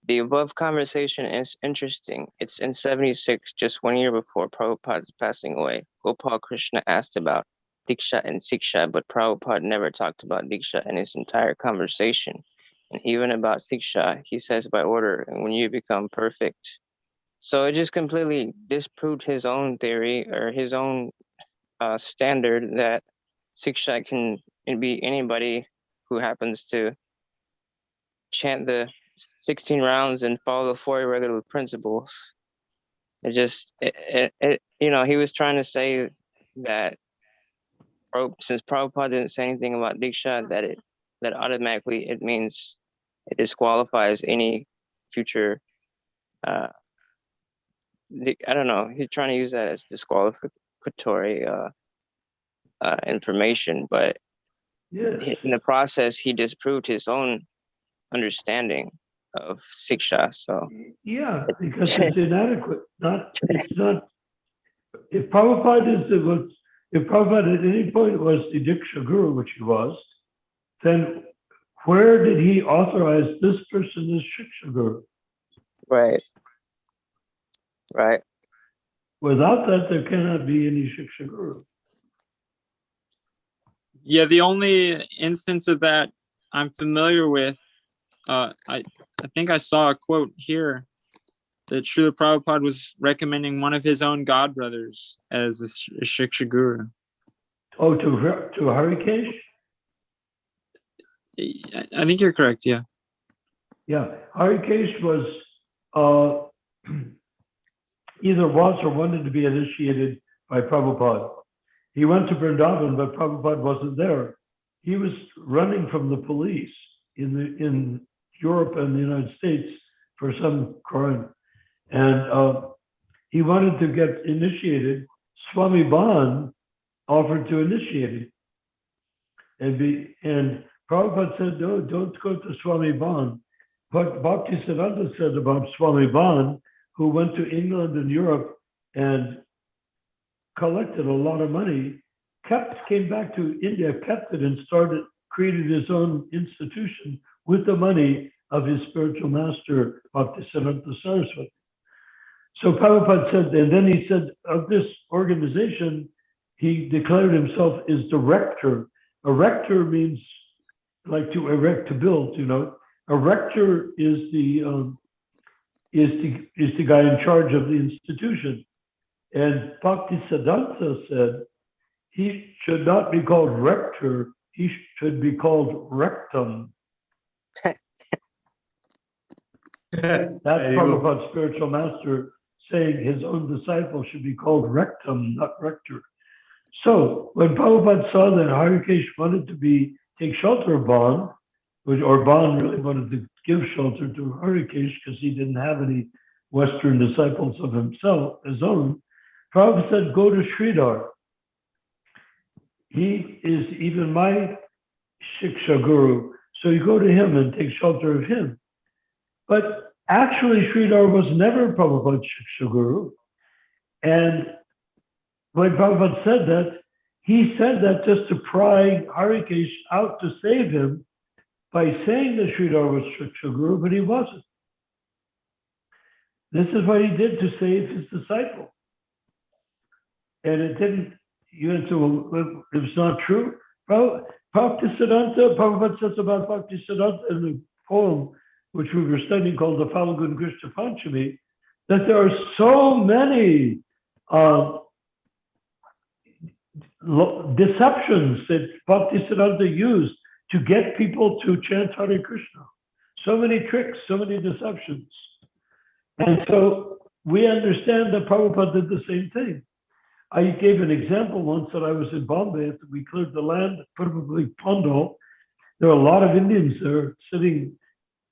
The above conversation is interesting. It's in 76, just 1 year before Prabhupada's passing away. Gopal Krishna asked about Diksha and Siksha, but Prabhupada never talked about Diksha in his entire conversation. And even about Siksha, he says by order, and when you become perfect. So it just completely disproved his own theory or his own standard that Siksha can be anybody who happens to chant the 16 rounds and follow the 4 irregular principles. He was trying to say that since Prabhupada didn't say anything about Diksha, that automatically it means it disqualifies any future, I don't know, he's trying to use that as disqualificatory information, but yes. In the process, he disproved his own understanding of Siksha. So yeah, because it's inadequate. It's not. If Prabhupada at any point was the Diksha Guru, which he was, then where did he authorize this person as Shiksha Guru? Right. Without that, there cannot be any Shiksha Guru. Yeah, the only instance of that I'm familiar with, I think I saw a quote here that Srila Prabhupada was recommending one of his own godbrothers as a Shiksha Guru. Oh, to Harikesh? I think you're correct, yeah. Yeah, Harikesh was either was or wanted to be initiated by Prabhupada. He went to Vrindavan, but Prabhupada wasn't there. he was running from the police in Europe and the United States for some crime, and he wanted to get initiated. Swami Ban offered to initiate him, and Prabhupada said, "No, don't go to Swami Ban." But Bhaktisiddhanta said about Swami Ban, who went to England and Europe and collected a lot of money, came back to India, kept it, and created his own institution with the money of his spiritual master, Bhaktisiddhanta Saraswati. So Prabhupada said, and then he said of this organization, he declared himself as the rector. A rector means like to erect, to build, you know. A rector is the guy in charge of the institution. And Bhaktisiddhanta said he should not be called rector, he should be called rectum. That's Prabhupada's spiritual master saying his own disciple should be called rectum, not rector. So when Prabhupada saw that Harikesh wanted to take shelter of Ban, or Ban really wanted to give shelter to Harikesh because he didn't have any Western disciples of his own, Prabhupada said, go to Sridhar. He is even my Shiksha Guru. So you go to him and take shelter of him. But actually, Sridhar was never Prabhupada's Shiksha Guru. And when Prabhupada said that, he said that just to pry Harikesh out to save him by saying that Sridhar was Shiksha Guru, but he wasn't. This is what he did to save his disciple. And it didn't, you answer, well, it was not true. Bhaktisiddhanta, Prabhupada says about Bhaktisiddhanta in the poem, which we were studying called the Falgun Krishna Panchami, that there are so many deceptions that Bhaktisiddhanta used to get people to chant Hare Krishna. So many tricks, so many deceptions. And so we understand that Prabhupada did the same thing. I gave an example once that I was in Bombay after we cleared the land, probably Pandal. There are a lot of Indians there sitting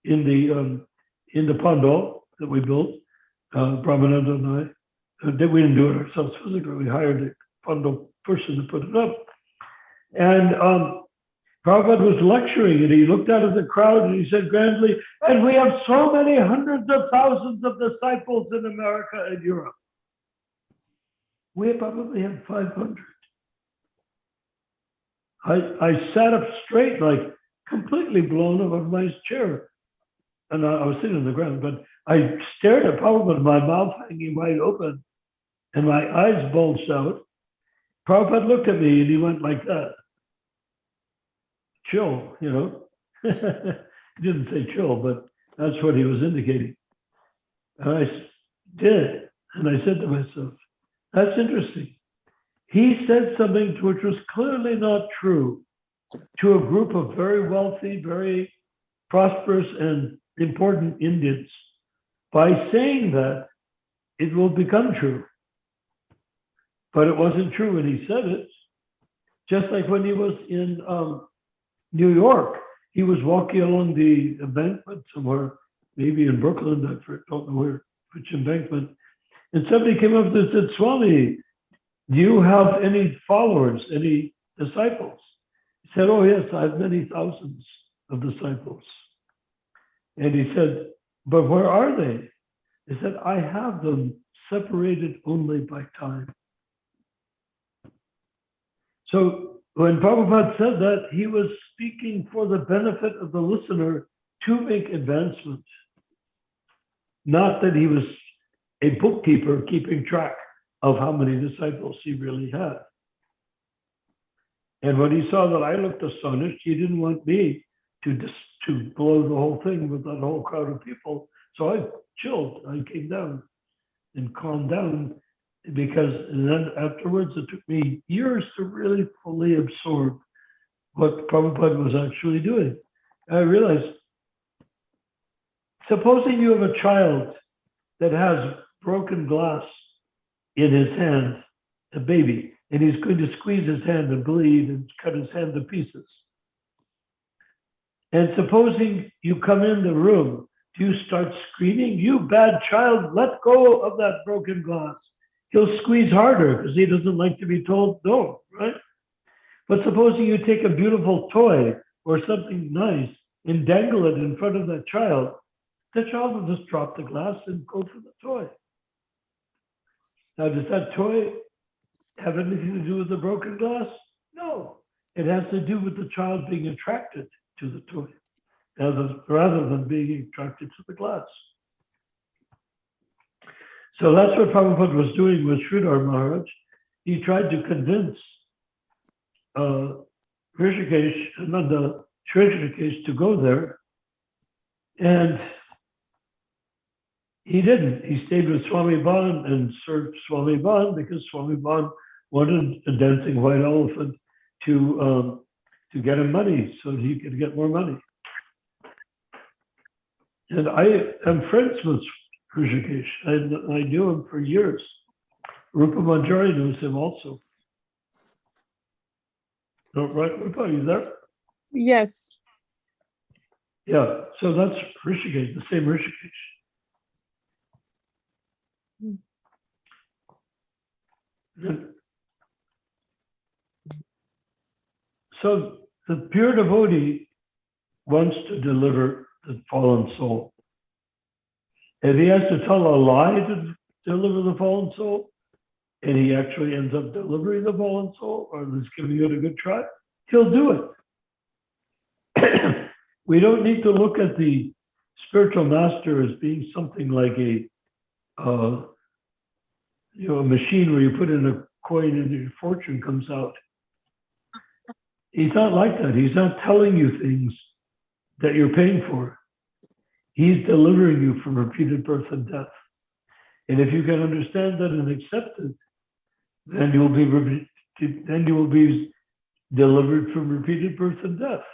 in the Pandal that we built, Brahmananda and I. We didn't do it ourselves physically. We hired a Pandal person to put it up. And Prabhupada was lecturing and he looked out at the crowd and he said grandly, and we have so many hundreds of thousands of disciples in America and Europe. We probably have 500. I sat up straight, like completely blown out of my chair. And I was sitting on the ground, but I stared at Prabhupada, my mouth hanging wide open and my eyes bulged out. Prabhupada looked at me and he went like that. Chill, you know. He didn't say chill, but that's what he was indicating. And I did. And I said to myself, that's interesting. He said something which was clearly not true to a group of very wealthy, very prosperous and important Indians. By saying that, it will become true. But it wasn't true when he said it. Just like when he was in New York, he was walking along the embankment somewhere, maybe in Brooklyn, I don't know which embankment. And somebody came up and said, Swami, do you have any followers, any disciples? He said, oh yes, I have many thousands of disciples. And he said, but where are they? He said, I have them separated only by time. So when Prabhupada said that, he was speaking for the benefit of the listener to make advancement. Not that he was a bookkeeper keeping track of how many disciples he really had. And when he saw that I looked astonished, he didn't want me to blow the whole thing with that whole crowd of people. So I chilled. I came down and calmed down because, and then afterwards, it took me years to really fully absorb what Prabhupada was actually doing. I realized, supposing you have a child that has broken glass in his hand, a baby, and he's going to squeeze his hand and bleed and cut his hand to pieces. And supposing you come in the room, do you start screaming, "You bad child, let go of that broken glass"? He'll squeeze harder because he doesn't like to be told no, right? But supposing you take a beautiful toy or something nice and dangle it in front of that child, the child will just drop the glass and go for the toy. Now, does that toy have anything to do with the broken glass? No. It has to do with the child being attracted to the toy rather than being attracted to the glass. So that's what Prabhupada was doing with Sridhar Maharaj. He tried to convince Rishikesh, Ananda Rishikesh to go there, and he didn't. He stayed with Swami Ban and served Swami Ban because Swami Ban wanted a dancing white elephant to get him money so that he could get more money. And I am friends with Rishikesh. I knew him for years. Rupa Manjari knows him also. Oh, right, Rupa, are you there? Yes. Yeah, so that's Rishikesh, the same Rishikesh. So the pure devotee wants to deliver the fallen soul. If he has to tell a lie to deliver the fallen soul, and he actually ends up delivering the fallen soul, or at least giving it a good try, he'll do it. We don't need to look at the spiritual master as being something like a machine where you put in a coin and your fortune comes out. He's not like that. He's not telling you things that you're paying for. He's delivering you from repeated birth and death. And if you can understand that and accept it, then you will be delivered from repeated birth and death.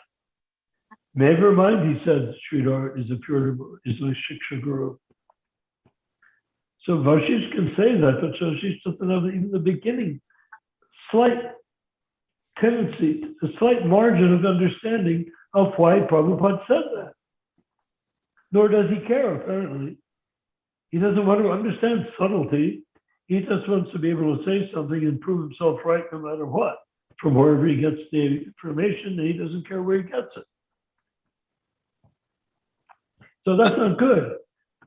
Never mind, he said, Sridhar is a Shiksha Guru. So Vashish can say that, but Vashish doesn't have even the beginning, slight tendency, a slight margin of understanding of why Prabhupada said that. Nor does he care, apparently. He doesn't want to understand subtlety. He just wants to be able to say something and prove himself right no matter what. From wherever he gets the information, he doesn't care where he gets it. So that's not good.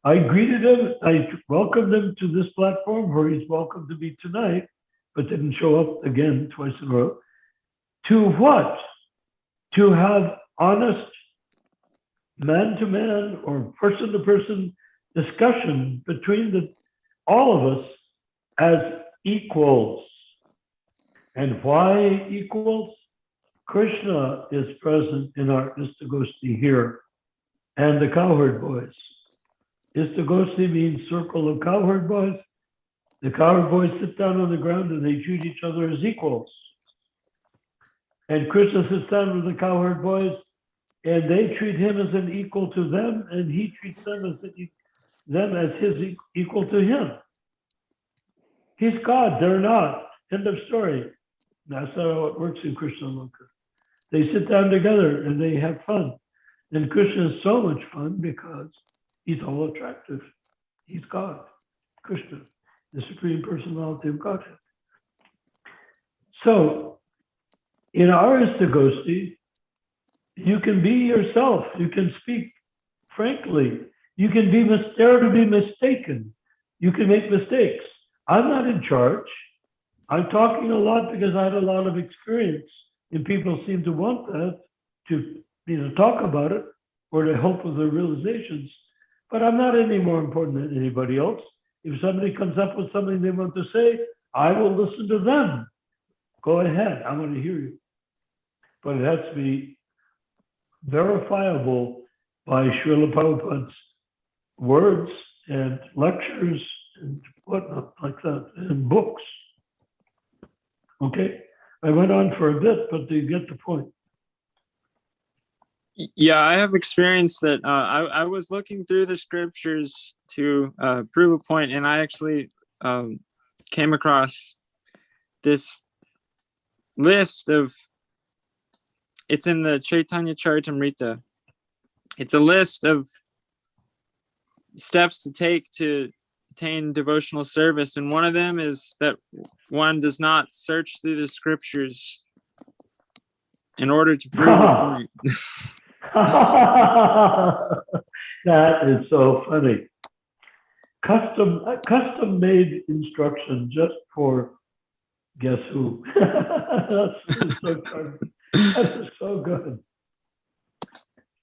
I greeted him, I welcomed him to this platform where he's welcome to be tonight, but didn't show up again twice in a row. To what? To have honest man-to-man or person-to-person discussion between all of us as equals. And why equals? Krishna is present in our Istagosthi here, and the cowherd boys. Istagosthi means circle of cowherd boys. The cowherd boys sit down on the ground and they treat each other as equals. And Krishna sits down with the cowherd boys and they treat him as an equal to them, and he treats them as his equal to him. He's God, they're not. End of story. That's not how it works in Krishna Loka. They sit down together and they have fun. And Krishna is so much fun because he's all attractive. He's God, Krishna, the Supreme Personality of Godhead. So, in our Istagosthi, you can be yourself. You can speak frankly. You can dare to be mistaken. You can make mistakes. I'm not in charge. I'm talking a lot because I had a lot of experience, and people seem to want that to talk about it or to help with their realizations. But I'm not any more important than anybody else. If somebody comes up with something they want to say, I will listen to them. Go ahead. I want to hear you. But it has to be verifiable by Srila Prabhupada's words and lectures and whatnot like that, and books. Okay? I went on for a bit, but you get the point. Yeah, I have experienced that. I was looking through the scriptures to prove a point, and I actually came across this list of, it's in the Chaitanya Charitamrita, it's a list of steps to take to attain devotional service, and one of them is that one does not search through the scriptures in order to prove a point. That is so funny. Custom made instruction just for guess who. That's so charming. That is so good.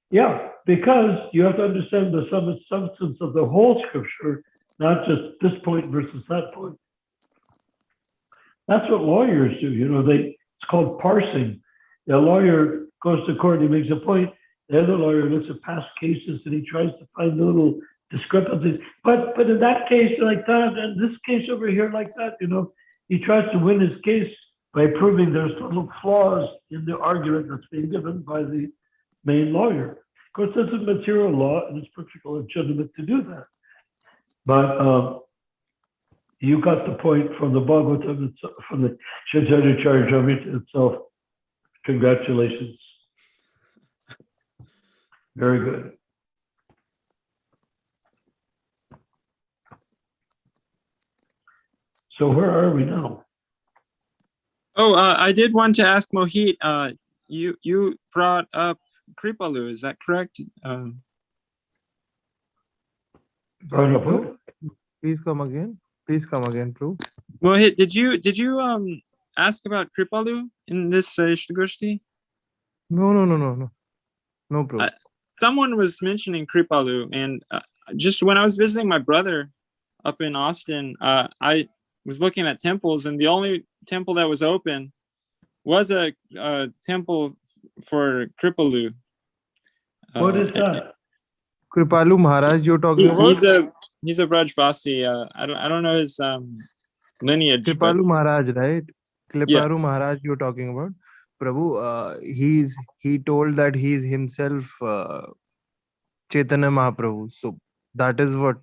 Yeah, because you have to understand the substance of the whole scripture, not just this point versus that point. That's what lawyers do. It's called parsing. The lawyer goes to court, he makes a point. The other lawyer looks at past cases and he tries to find little discrepancies. But in that case like that, and this case over here like that, he tries to win his case by proving there's little flaws in the argument that's being given by the main lawyer. Of course, this is material law, and it's perfectly legitimate to do that. But you got the point from the Bhagavatam, from the Chaitanya Charitamrita itself. Congratulations. Very good. So where are we now? Oh, I did want to ask Mohit. You brought up Kripalu, is that correct? Brought up what? Please come again. Please come again, Prabhu. Mohit, did you ask about Kripalu in this Istagosthi? No, Prabhu. Someone was mentioning Kripalu, and just when I was visiting my brother up in Austin, I was looking at temples, and the only temple that was open was a temple for Kripalu. What is that? Kripalu Maharaj you're talking about? He's a Vrajvasi. I don't know his lineage. Kripalu Maharaj, right? Kripalu Yes. Maharaj you're talking about. Prabhu, he told that he is himself Chaitanya Mahaprabhu. So that is what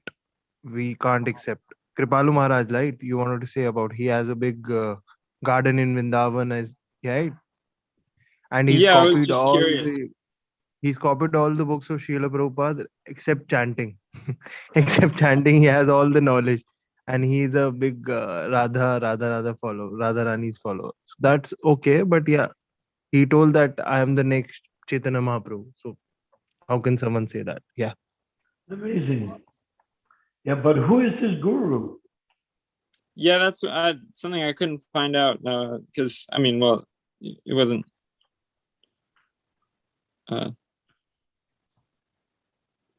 we can't accept. Kripalu Maharaj, right? You wanted to say about he has a big garden in Vrindavan, right? And he's Yeah, I was copied just all curious. he's copied all the books of Srila Prabhupada except chanting. Except chanting, he has all the knowledge. And he's a big Radha follower, Radha Rani's follower. So that's okay, but yeah, he told that I am the next Chaitanya Mahaprabhu. So how can someone say that? Yeah. Amazing. Yeah, but who is his guru? Yeah, that's something I couldn't find out because it wasn't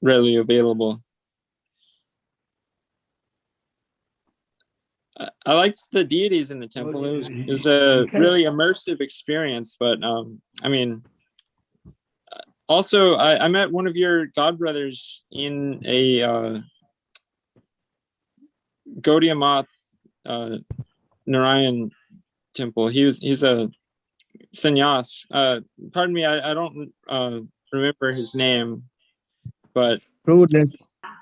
readily available. I liked the deities in the temple. It was a really immersive experience. But also I met one of your godbrothers in a Gaudiya Math Narayan temple. He's a sannyas. Pardon me, I don't remember his name, but Bro,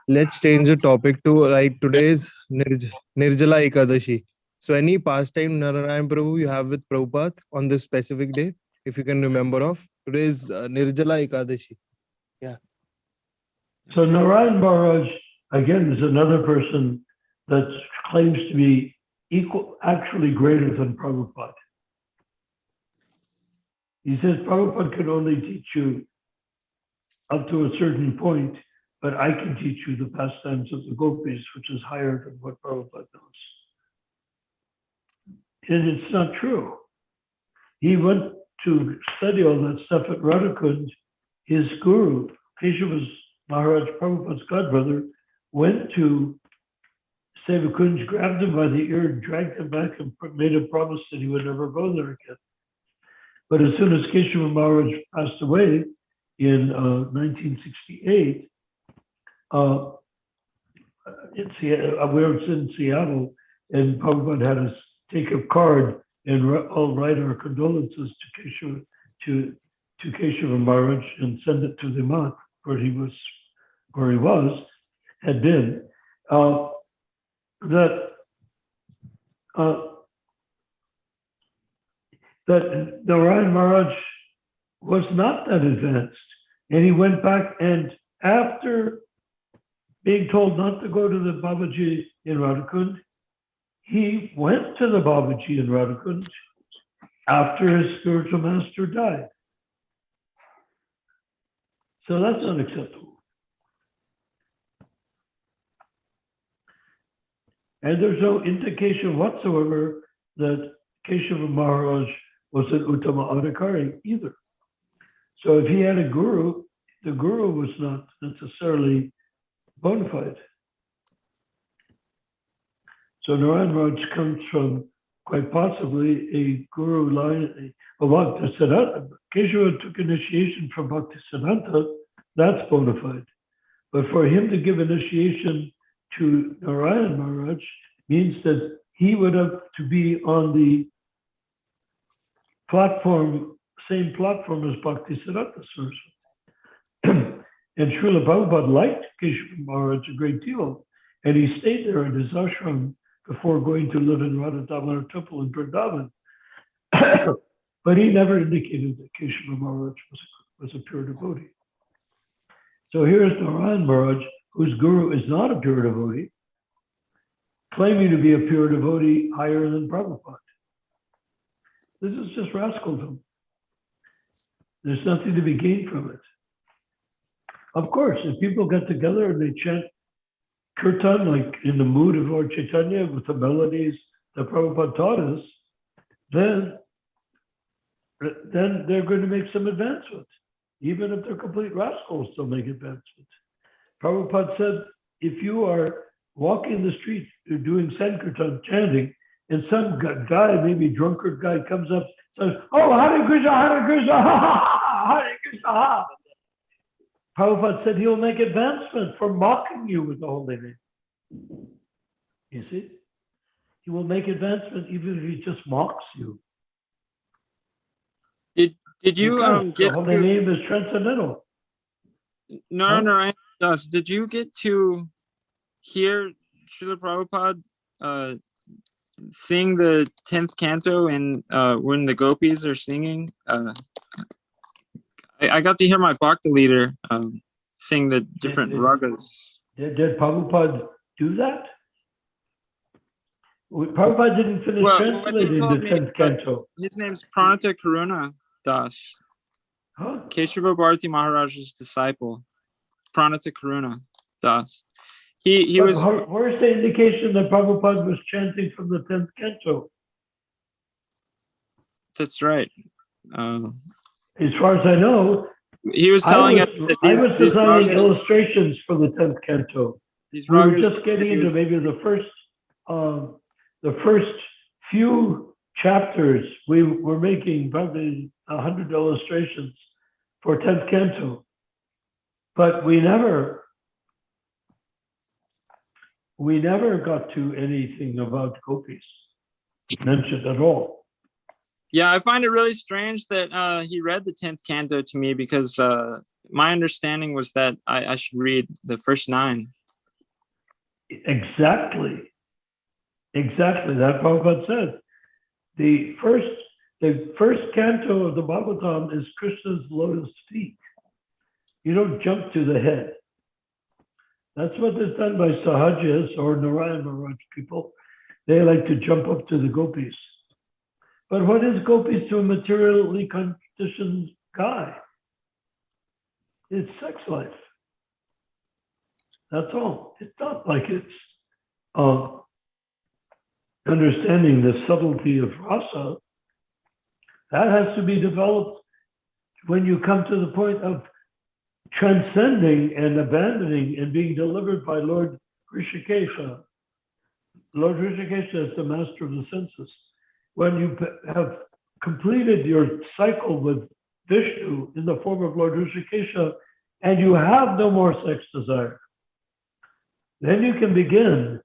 let's change the topic to like today's Nirjala Ekadashi. So any pastime Narayan Prabhu you have with Prabhupada on this specific day, if you can remember of, today's Nirjala Ekadashi. Yeah. So Narayan Maharaj, again, is another person that claims to be actually greater than Prabhupada. He says Prabhupada can only teach you up to a certain point, but I can teach you the pastimes of the gopis, which is higher than what Prabhupada knows. And it's not true. He went to study all that stuff at Radhakund. His guru, Keshava Maharaj, Prabhupada's godbrother, went to Sevakunj, grabbed him by the ear, and dragged him back and made a promise that he would never go there again. But as soon as Keshava Maharaj passed away in 1968, we were in Seattle, and Prabhupada had us take a card and all write our condolences to Keshava Maharaj and send it to the monk where he had been. That Narayan Maharaj was not that advanced. And he went back, and after being told not to go to the Babaji in Radhakund, he went to the Babaji in Radhakund after his spiritual master died. So that's unacceptable. And there's no indication whatsoever that Keshava Maharaj was an Uttama Adhikari either. So if he had a guru, the guru was not necessarily bona fide. So Narayan Maharaj comes from quite possibly a guru line. Keshava took initiation from Bhaktisiddhanta, that's bona fide. But for him to give initiation to Narayan Maharaj means that he would have to be on the platform, same platform as Bhaktisiddhanta Saraswati. And Srila Prabhupada liked Keshava Maharaj a great deal, and he stayed there in his ashram before going to live in Radha Damodar Temple in Vrindavan. But he never indicated that Keshava Maharaj was a pure devotee. So here's Narayan Maharaj, whose guru is not a pure devotee, claiming to be a pure devotee higher than Prabhupada. This is just rascaldom. There's nothing to be gained from it. Of course, if people get together and they chant kirtan, like in the mood of Lord Chaitanya with the melodies that Prabhupada taught us, then they're going to make some advancement. Even if they're complete rascals, they'll make advancement. Prabhupada said, if you are walking the street, you're doing Sankirtan chanting, and some guy, maybe drunkard guy, comes up and says, oh, Hare Krishna, ha, ha, Hare Krishna, ha. Prabhupada said he will make advancement for mocking you with the holy name. You see? He will make advancement even if he just mocks you. Did you get the holy name is transcendental. No, did you get to hear Srila Prabhupada sing the 10th canto and when the gopis are singing? I got to hear my bhakti leader sing the different ragas. Did Prabhupada do that? Prabhupada didn't finish translating the 10th canto. His name's Pranata Karuna Das. Huh? Keshava Bharati Maharaj's disciple. Pranata Karuna Das. He was. Where's the indication that Prabhupada was chanting from the 10th canto? That's right. As far as I know, he was telling us that I was designing illustrations for the 10th canto. We were just getting into maybe the first few chapters. We were making probably 100 illustrations for 10th canto, but we never got to anything about gopis mentioned at all. Yeah, I find it really strange that he read the 10th canto to me, because my understanding was that I should read the first 9. Exactly. That Prabhupada said. The first canto of the Bhagavatam is Krishna's lotus feet. You don't jump to the head. That's what is done by Sahajas or Narayan Maharaj people. They like to jump up to the gopis. But what is gopis to a materially conditioned guy? It's sex life. That's all. It's not like it's understanding the subtlety of rasa. That has to be developed when you come to the point of transcending and abandoning and being delivered by Lord Rishikesha. Lord Rishikesha is the master of the senses. When you have completed your cycle with Vishnu in the form of Lord Rishikesha, and you have no more sex desire, then you can begin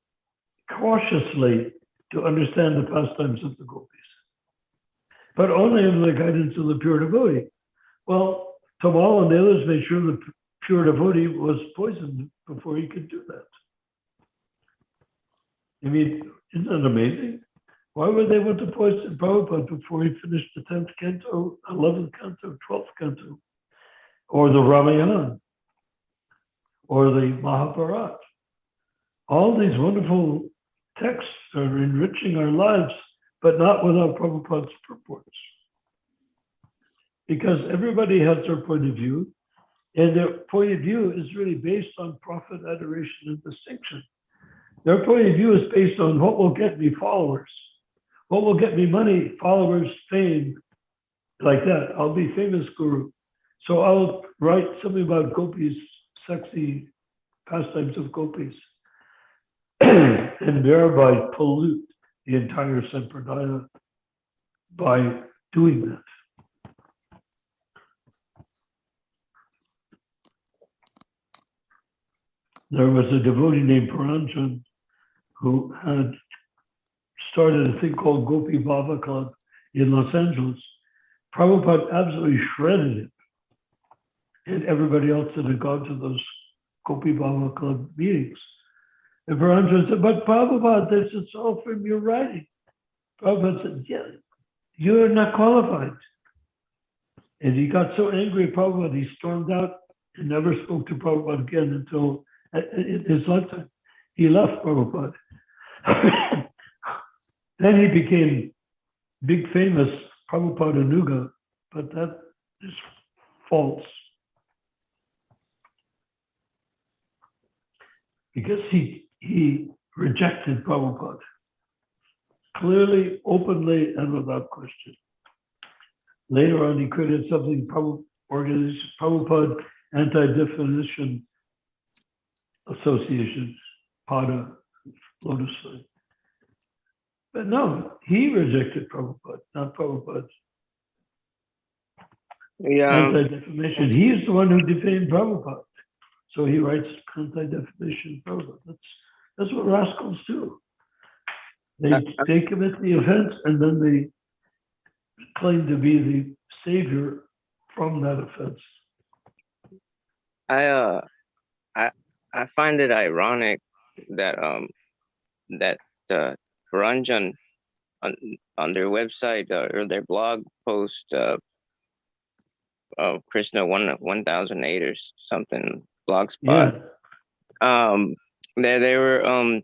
cautiously to understand the pastimes of the gopis, but only under the guidance of the pure devotee. Well, Tamal and the others made sure the pure devotee was poisoned before he could do that. I mean, isn't that amazing? Why would they want to poison Prabhupada before he finished the 10th canto, 11th canto, 12th canto? or the Ramayana, or the Mahabharata. All these wonderful texts are enriching our lives, but not without Prabhupada's purports. Because everybody has their point of view, and their point of view is really based on profit, adoration, and distinction. Their point of view is based on what will get me followers, what will get me money, followers, fame, like that. I'll be famous guru. So I'll write something about gopis, sexy pastimes of gopis, and thereby pollute the entire sampradaya by doing that. There was a devotee named Paranjan who had started a thing called Gopi Bhava Club in Los Angeles. Prabhupada absolutely shredded it. And everybody else that had gone to those Gopi Bhava Club meetings. And Paranjan said, but Prabhupada, this is all from your writing. Prabhupada said, yeah, you're not qualified. And he got so angry at Prabhupada, he stormed out and never spoke to Prabhupada again until in his lifetime. He left Prabhupada. Then he became big famous Prabhupada Nuga, but that is false. Because he rejected Prabhupada clearly, openly, and without question. Later on, he created something, organization, Prabhupada Anti-Definition Association, PADA, Lotus Sign. But no, he rejected Prabhupada, not Prabhupada. Yeah. Anti-defamation. He is the one who defamed Prabhupada. So he writes anti-defamation Prabhupada. That's what rascals do. They commit the offense and then they claim to be the savior from that offense. I find it ironic that Ranjan on their website or their blog post Krishna 1008 or something blogspot. Yeah. They were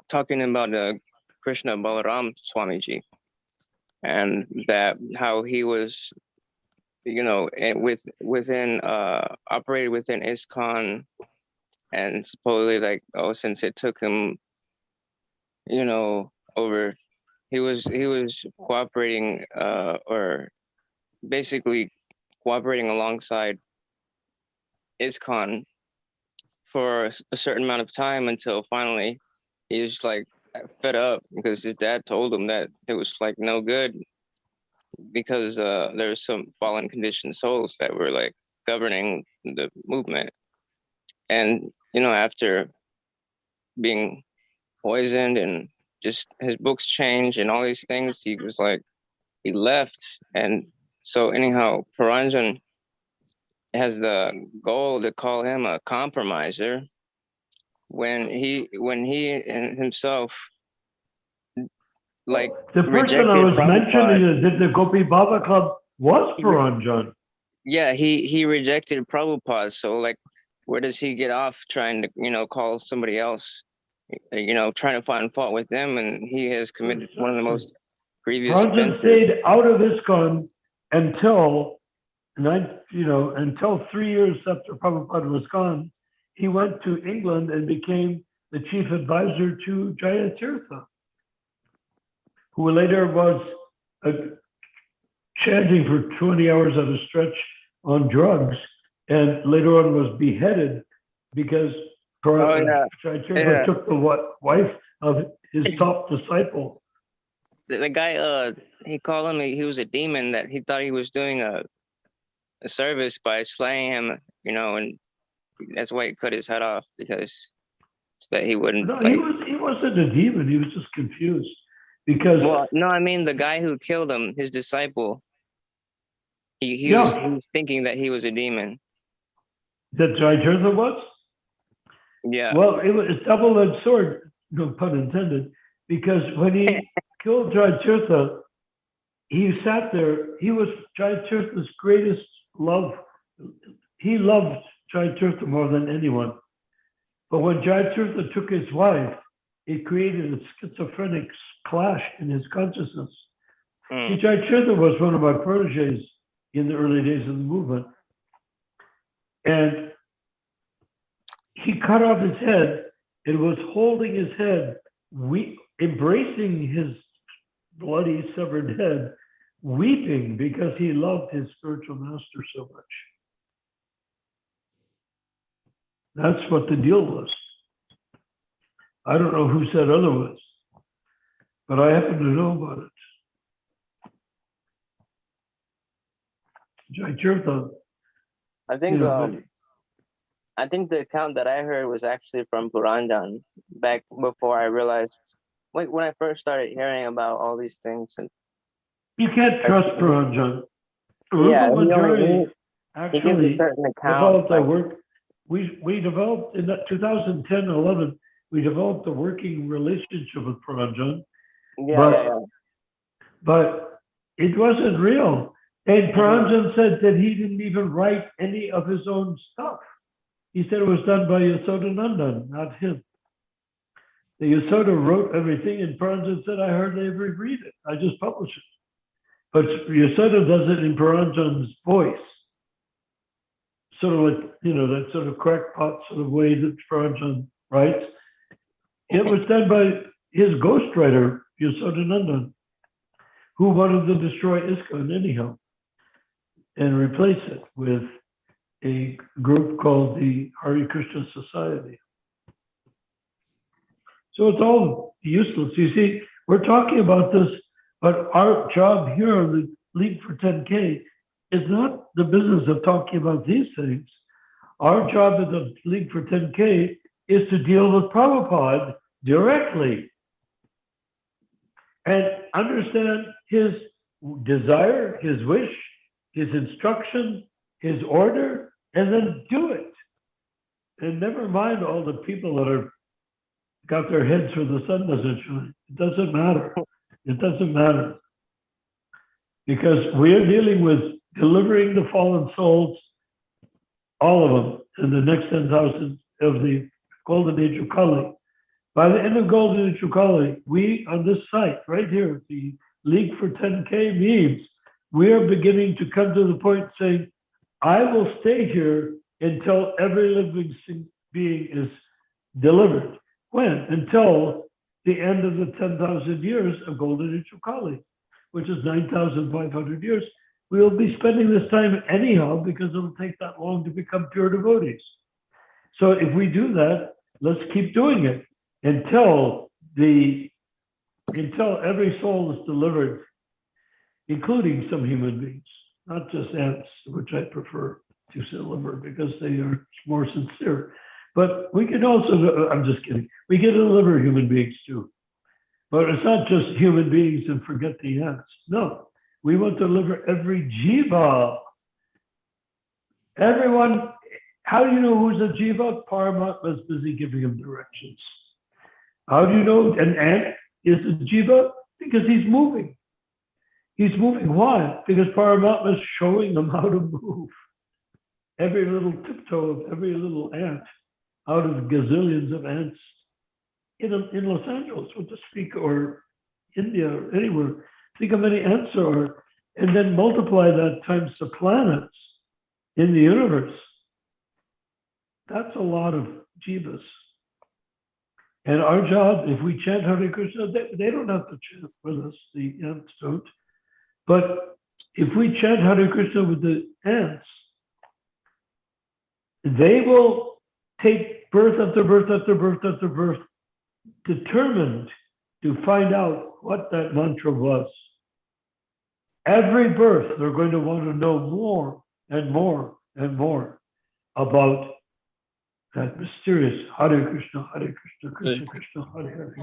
talking about Krishna Balaram Swamiji, and that how he was, within operated within ISKCON, and supposedly like, since it took him, over, he was cooperating or basically cooperating alongside ISKCON for a certain amount of time until finally he was like fed up because his dad told him that it was like no good because there was some fallen conditioned souls that were like governing the movement. And after being poisoned and just his books changed and all these things, he was like, he left. And so anyhow, Paranjan has the goal to call him a compromiser when he himself like the person I was mentioning that the Gopi Bhava Club was Paranjan. Yeah, he rejected Prabhupada. So like, where does he get off trying to call somebody else, trying to find fault with them? And he has committed one of the most grievous Paranjan stayed out of ISKCON until 3 years after Prabhupada was gone. He went to England and became the chief advisor to Jayatirtha, who later was chanting for 20 hours at a stretch on drugs, and later on was beheaded because Jayatirtha took the wife of his top disciple. The guy, he called him, he was a demon, that he thought he was doing a service by slaying him, and that's why he cut his head off, because so that he wouldn't. No, he wasn't a demon. He was just confused because. Well, no, I mean the guy who killed him, his disciple. He was thinking that he was a demon. That Jayatirtha was? Yeah. Well, it was a double-edged sword, no pun intended, because when he killed Jayatirtha, he sat there. He was Jayatirtha's greatest love he loved Jayatirath more than anyone. But when Jayatirath took his wife, it created a schizophrenic clash in his consciousness. See, Jayatirath was one of my proteges in the early days of the movement. And he cut off his head and was holding his head, embracing his bloody severed head, weeping because he loved his spiritual master so much. That's what the deal was. I don't know who said otherwise, but I happen to know about it. Jayatirath, I think I think the account that I heard was actually from Puranjan back before I realized, like when I first started hearing about all these things. And you can't trust Puranjan. yeah, Rupa Majori he gives a actually certain account. developed our work. We developed in that 2010-11, we developed a working relationship with Puranjan, but it wasn't real. And Puranjan said that he didn't even write any of his own stuff. He said it was done by Yasodanandan, not him. The Yasoda wrote everything, and Puranjan said, I hardly ever read it. I just publish it. But Yasoda does it in Puranjan's voice. Sort of like, that sort of crackpot sort of way that Puranjan writes. It was done by his ghostwriter, Yasodanandan, who wanted to destroy ISKCON anyhow and replace it with a group called the Hare Krishna Society. So it's all useless. You see, we're talking about this, but our job here on the League for 10K is not the business of talking about these things. Our job at the League for 10K is to deal with Prabhupada directly and understand his desire, his wish, his instruction, his order, and then do it. And never mind all the people that are got their heads where the sun doesn't shine. It doesn't matter. It doesn't matter. Because we are dealing with delivering the fallen souls, all of them, in the next 10,000 of the Golden Age of Kali. By the end of Golden Age of Kali, we, on this site, right here, the League for 10K memes, we are beginning to come to the point saying, I will stay here until every living being is delivered. When? Until the end of the 10,000 years of Golden Age of Kali, which is 9,500 years. We will be spending this time anyhow because it'll take that long to become pure devotees. So if we do that, let's keep doing it until every soul is delivered, including some human beings, not just ants, which I prefer to deliver because they are more sincere. But we can also, I'm just kidding, we can deliver human beings too. But it's not just human beings and forget the ants. No, we want to deliver every jiva. Everyone, how do you know who's a jiva? Paramatma is busy giving him directions. How do you know an ant is a jiva? Because he's moving. He's moving. Why? Because Paramatma is showing them how to move. Every little tiptoe of every little ant out of gazillions of ants in Los Angeles, or to speak, or India, or anywhere. Think of many ants there are, and then multiply that times the planets in the universe. That's a lot of jivas. And our job, if we chant Hare Krishna, they don't have to chant with us, the ants don't. But if we chant Hare Krishna with the ants, they will take birth after birth after birth after birth, determined to find out what that mantra was. Every birth, they're going to want to know more and more and more about that mysterious Hare Krishna, Krishna Krishna, Hare Hare,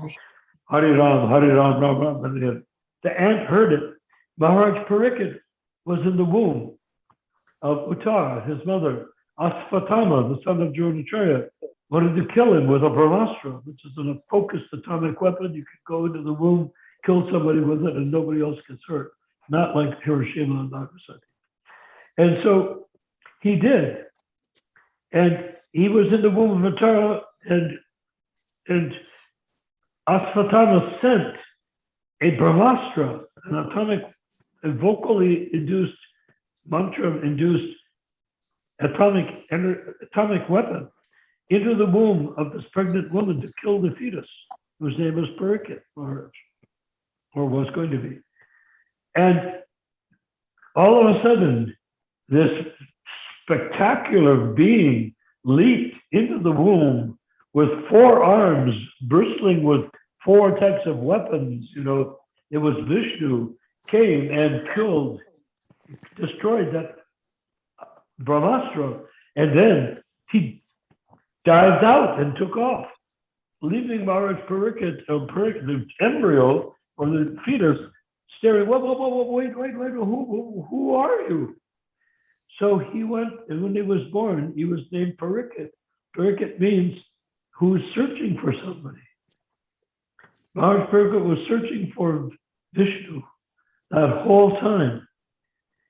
Hare Ram, Ram Ram, Hare Hare. The ant heard it. Maharaj Pariksit was in the womb of Uttara, his mother. Asvatthama, the son of Dronacharya, wanted to kill him with a brahmastra, which is a focused atomic weapon. You could go into the womb, kill somebody with it, and nobody else gets hurt. Not like Hiroshima and Nagasaki. And so he did. And he was in the womb of Tara, and Asvatthama sent a brahmastra, an atomic, a vocally induced, mantra-induced atomic weapon into the womb of this pregnant woman to kill the fetus, whose name was Parikit, or was going to be. And all of a sudden, this spectacular being leaped into the womb with 4 arms bristling with 4 types of weapons. You know, it was Vishnu, came and killed, destroyed that brahmastra, and then he dived out and took off, leaving Maharaj Parikit, the embryo or the fetus, staring. Wait, who are you? So he went, and when he was born, he was named Parikit. Parikit means who's searching for somebody. Maharaj Parikit was searching for Vishnu that whole time.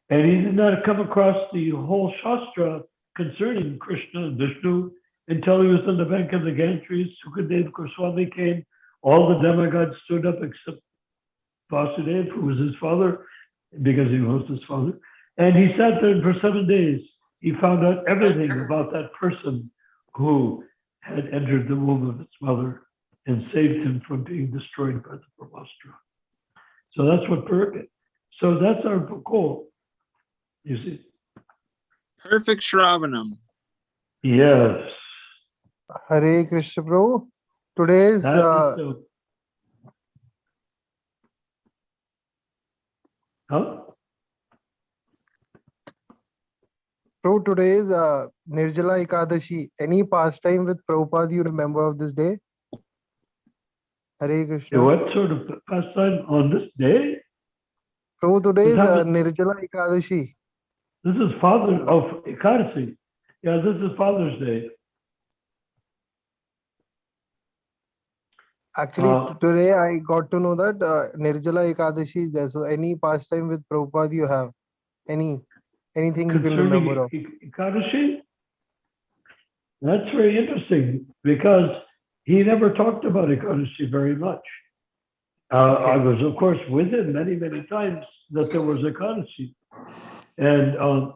And he did not come across the whole Shastra concerning Krishna and Vishnu until he was on the bank of the Ganges. Sukadeva Goswami came. All the demigods stood up except Vasudeva, who was his father, because he was his father. And he sat there for 7 days. He found out everything about that person who had entered the womb of his mother and saved him from being destroyed by the brahmastra. So that's what Parikit. So that's our goal. You see? Perfect Shravanam. Yes. Hare Krishna, Prabhu. Today's That is huh? Prabhu, today's Nirjala Ekadashi. Any pastime with Prabhupada you remember of this day? Hare Krishna. What sort of pastime on this day? Prabhu, today's What happened? Nirjala Ekadashi. This is Father of Ekadasi. Yeah, this is Father's Day. Actually, today I got to know that Nirjala Ekadashi is there. So any pastime with Prabhupada you have? Anything you can remember of? Ekadashi? That's very interesting because he never talked about Ekadashi very much. I was, of course, with him many, many times that there was Ekadashi. And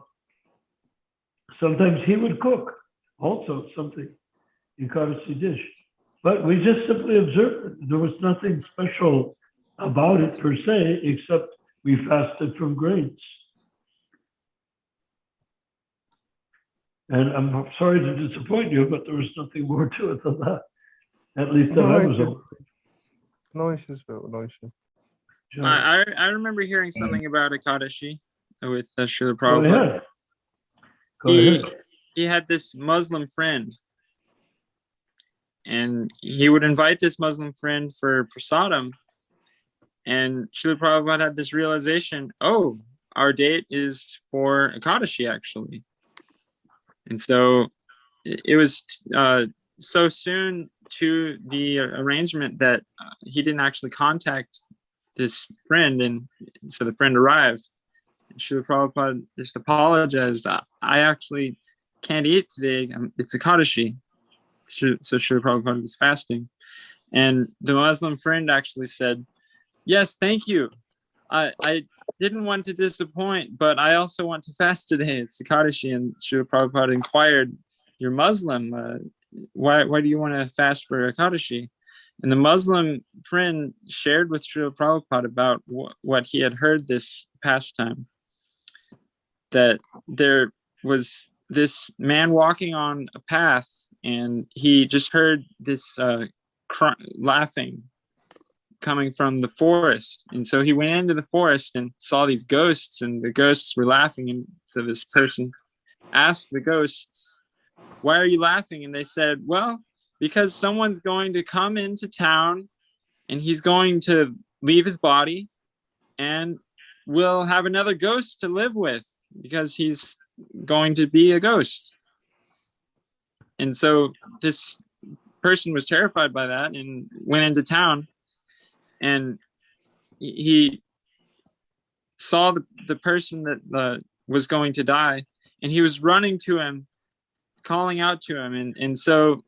sometimes he would cook also something, Ekadashi dish. But we just simply observed it. There was nothing special about it per se, except we fasted from grains. And I'm sorry to disappoint you, but there was nothing more to it than that. At least that I was aware. No issues, Prabhu. No issues. I remember hearing something about Ekadashi with Srila Go Prabhupada. ahead. Go ahead. He had this Muslim friend, and he would invite this Muslim friend for prasadam, and Srila Prabhupada had this realization, oh, our date is for Ekadashi, actually. And so it was so soon to the arrangement that he didn't actually contact this friend, and so the friend arrived. And Srila Prabhupada just apologized. I actually can't eat today. It's Ekadashi. So Srila Prabhupada was fasting. And the Muslim friend actually said, yes, thank you. I didn't want to disappoint, but I also want to fast today. It's Ekadashi. And Srila Prabhupada inquired, you're Muslim. Why do you want to fast for Ekadashi? And the Muslim friend shared with Srila Prabhupada about what he had heard this pastime, that there was this man walking on a path, and he just heard this laughing coming from the forest. And so he went into the forest and saw these ghosts, and the ghosts were laughing. And so this person asked the ghosts, why are you laughing? And they said, well, because someone's going to come into town and he's going to leave his body, and we'll have another ghost to live with because he's going to be a ghost. And so this person was terrified by that and went into town, and he saw the person that was going to die, and he was running to him, calling out to him, and so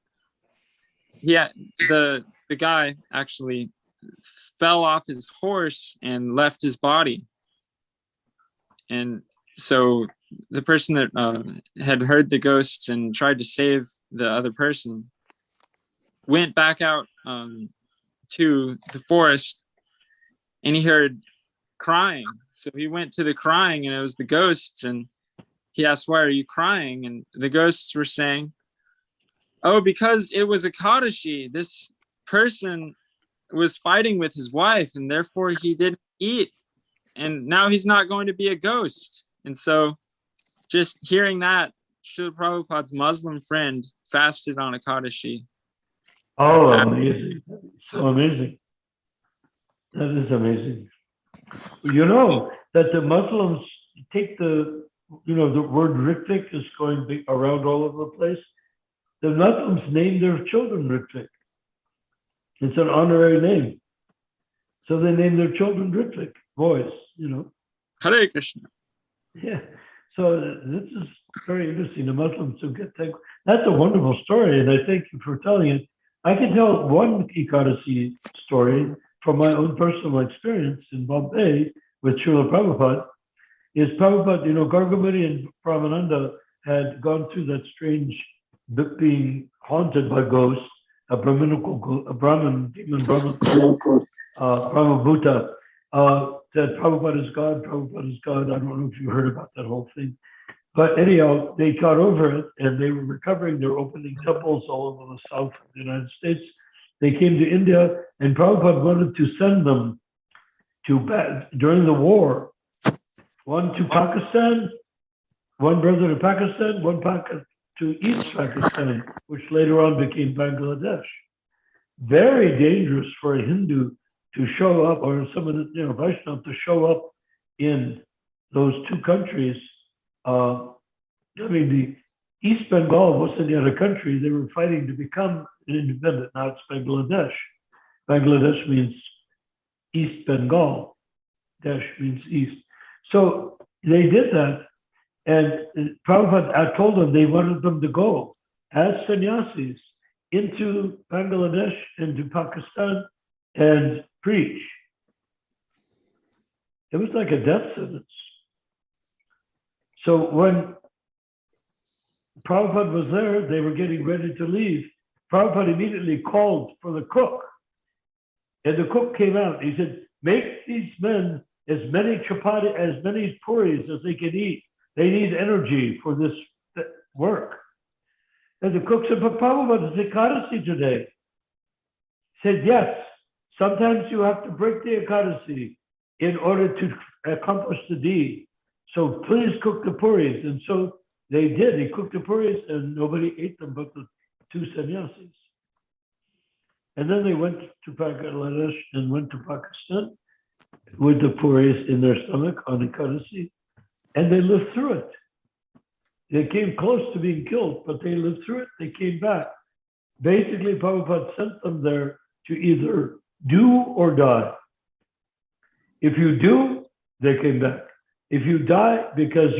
the guy actually fell off his horse and left his body. And so the person that had heard the ghosts and tried to save the other person went back out to the forest, and he heard crying. So he went to the crying, and it was the ghosts, and he asked, "Why are you crying?" And the ghosts were saying, "Oh, because it was a Kadashi. This person was fighting with his wife, and therefore he didn't eat, and now he's not going to be a ghost." And so just hearing that, Srila Prabhupada's Muslim friend fasted on a Kadashi. Oh, amazing. So amazing. That is amazing. You know that the Muslims take the word Ritvik is going big around all over the place. The Muslims name their children Ritvik. It's an honorary name. So they name their children Ritvik, boys, Hare Krishna. Yeah. So this is very interesting. The Muslims who get that. That's a wonderful story, and I thank you for telling it. I can tell one Ekadasi story from my own personal experience in Bombay with Srila Prabhupada. Is Prabhupada, Gargamuni and Brahmananda had gone through that strange being haunted by ghosts, a Brahman, demon Brahman, Brahmabhuta, that Prabhupada is God, Prabhupada is God. I don't know if you heard about that whole thing. But anyhow, they got over it, and they were recovering. They're opening temples all over the south of the United States. They came to India, and Prabhupada wanted to send them during the war, one to Pakistan, one brother to Pakistan, one to East Pakistan, which later on became Bangladesh. Very dangerous for a Hindu to show up, or some of the Vaishnava to show up in those two countries. The East Bengal wasn't yet a country. They were fighting to become an independent. Now it's Bangladesh. Bangladesh means East Bengal. Desh means east. So they did that. And Prabhupada told them they wanted them to go as sannyasis into Bangladesh and to Pakistan and preach. It was like a death sentence. So when Prabhupada was there, they were getting ready to leave. Prabhupada immediately called for the cook. And the cook came out. He said, make these men as many chapati, as many puris as they can eat. They need energy for this work. And the cook said, but Prabhupada, it's Ekadasi today. He said, yes, sometimes you have to break the Ekadasi in order to accomplish the deed. So please cook the puris. And so they did. He cooked the puris, and nobody ate them but the two sannyasis. And then they went to Bangladesh and went to Pakistan with the puris in their stomach on Ekadasi, and they lived through it. They came close to being killed, but they lived through it. They came back. Basically, Prabhupada sent them there to either do or die. If you do, they came back. If you die because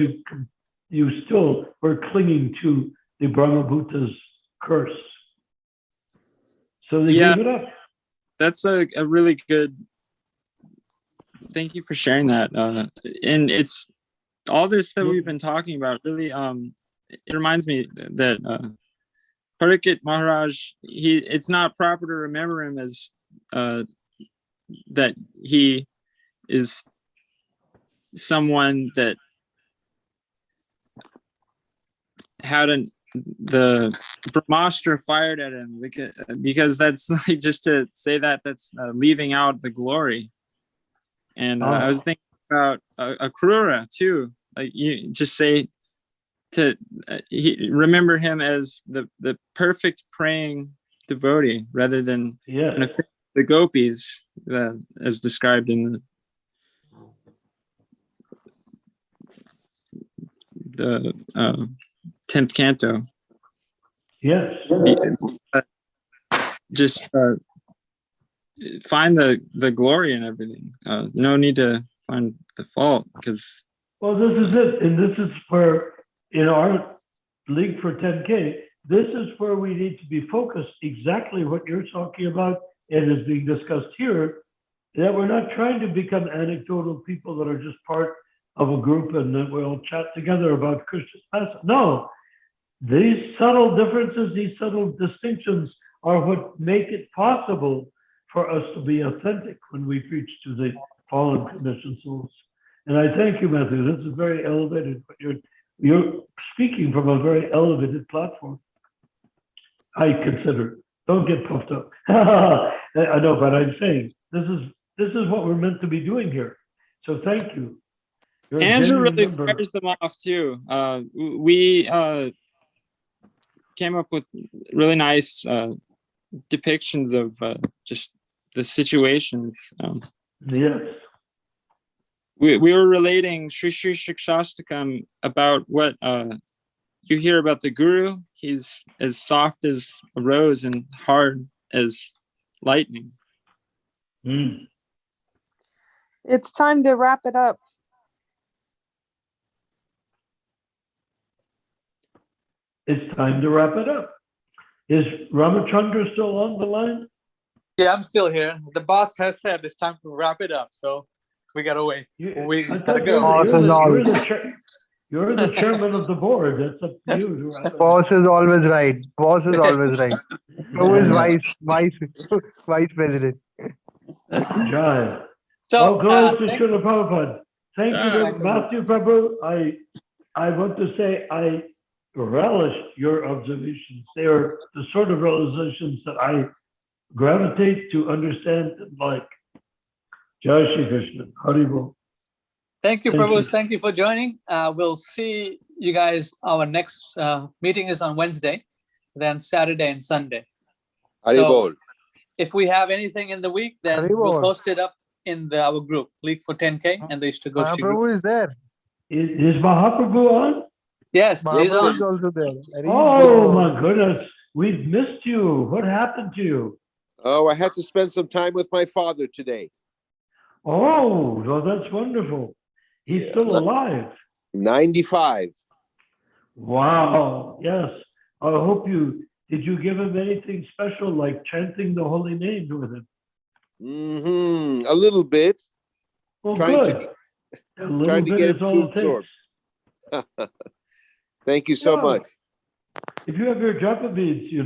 you still were clinging to the Brahmabhuta's curse. So they gave it up. That's a really good, thank you for sharing that. And it's all this that we've been talking about really, it reminds me that Parikshit Maharaj, it's not proper to remember him as that he is someone that had the Brahmastra fired at him, because that's like, just to say that's leaving out the glory. And I was thinking about Akrura too. Like, you just say to remember him as the perfect praying devotee, rather than the gopis as described in the 10th canto. Yes. Just find the glory in everything. No need to find the fault, because Well, this is it. And this is where in our League for 10K, this is where we need to be focused, exactly what you're talking about and is being discussed here, that we're not trying to become anecdotal people that are just part of a group and then we all chat together about Christian past. No, these subtle differences, these subtle distinctions are what make it possible for us to be authentic when we preach to the fallen conditioned souls. And I thank you, Matthew. This is very elevated. You're speaking from a very elevated platform. I consider. Don't get puffed up. I know, but I'm saying this is what we're meant to be doing here. So thank you. You're a Andrew genuine really member. fires them off too. We came up with really nice depictions of just the situations. Yes. We were relating Sri Sri Shikshastakam about what you hear about the guru. He's as soft as a rose and hard as lightning. Mm. It's time to wrap it up. It's time to wrap it up. Is Ramachandra still on the line? Yeah, I'm still here. The boss has said it's time to wrap it up, so we gotta wait. We I gotta thought go. you're the chairman of the board. That's up to you to wrap it up. Boss is always right. Boss is always right. Who is vice president? Jai. So, All glories to thank- Srila Prabhupada. Thank you, Thank you. Matthew Prabhu. I want to say I relished your observations. They are the sort of realizations that I gravitate to understand and like. Jai Shri Krishna. Haribol. Thank you, Thank Prabhu. you. Thank you for joining. We'll see you guys. Our next meeting is on Wednesday, then Saturday and Sunday. Haribol. If we have anything in the week, then we'll Haribol. post it up in our group, League for 10K and the Istagosthi group. Mahaprabhu is there. Is Mahaprabhu on? Yes, he's Mahaprabhu is on. also there. Oh my goodness. We've missed you. What happened to you? Oh, I had to spend some time with my father today. Oh, well, that's wonderful. He's Yeah. still alive. 95. Wow. Yes. I hope did you give him anything special like chanting the holy names with him? A little bit. Well, Trying good. A little trying to bit get is him all to it absorb. takes. Thank you so Yeah. much. If you have your japa beads, you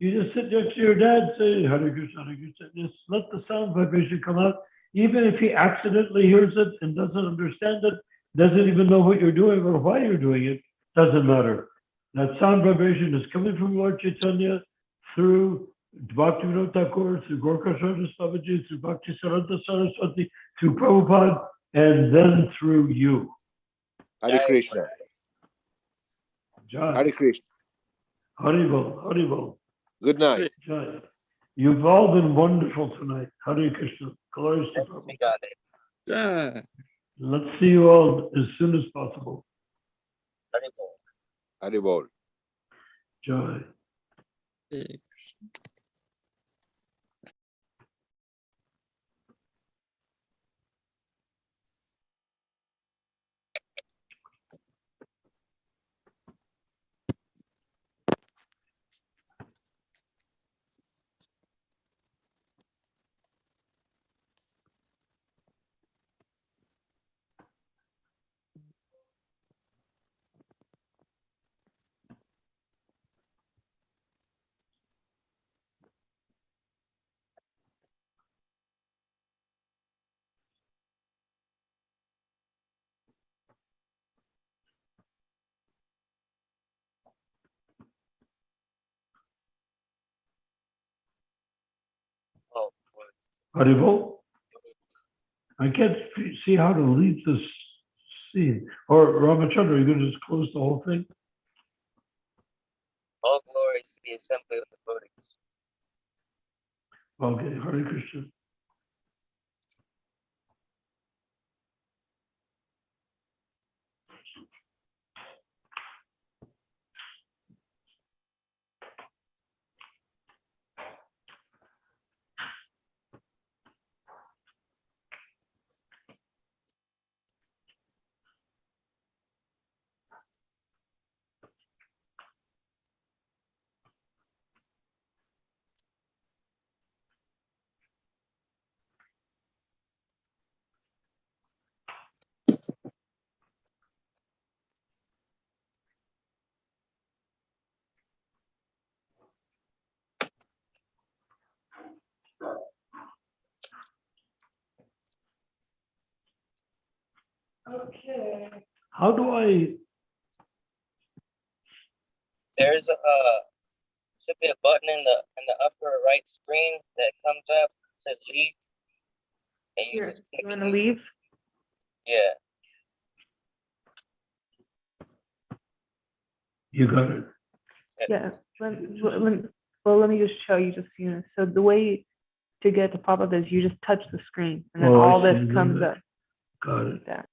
just sit next to your dad, say Hare Krishna, Hare Krishna. Just let the sound vibration come out. Even if he accidentally hears it and doesn't understand it, doesn't even know what you're doing or why you're doing it, doesn't matter. That sound vibration is coming from Lord Chaitanya through Bhaktivinoda Thakur, through Gorkha Sardas Babaji, through Bhakti Saranta Saraswati, through Prabhupada, and then through you. Hare Krishna. Jai. Hare Krishna. Haribol, Haribol. Good night. Jai. You've all been wonderful tonight. Hare Krishna. Glories to Prabhupada. Let's see you all as soon as possible. Haribol. Jai. Haribol. I can't see how to leave this scene. Or Ramachandra, you gonna just close the whole thing? All glories to the assembly of the devotees. Okay, Hare Krishna. How do I? There's a should be a button in the upper right screen that comes up. It says leave, and you Here, just you want to leave? yeah. You got it. Yeah. Let me just show you just so you know. So the way to get to pop up is you just touch the screen, and then Oh, I all this see. comes up Got it. like that.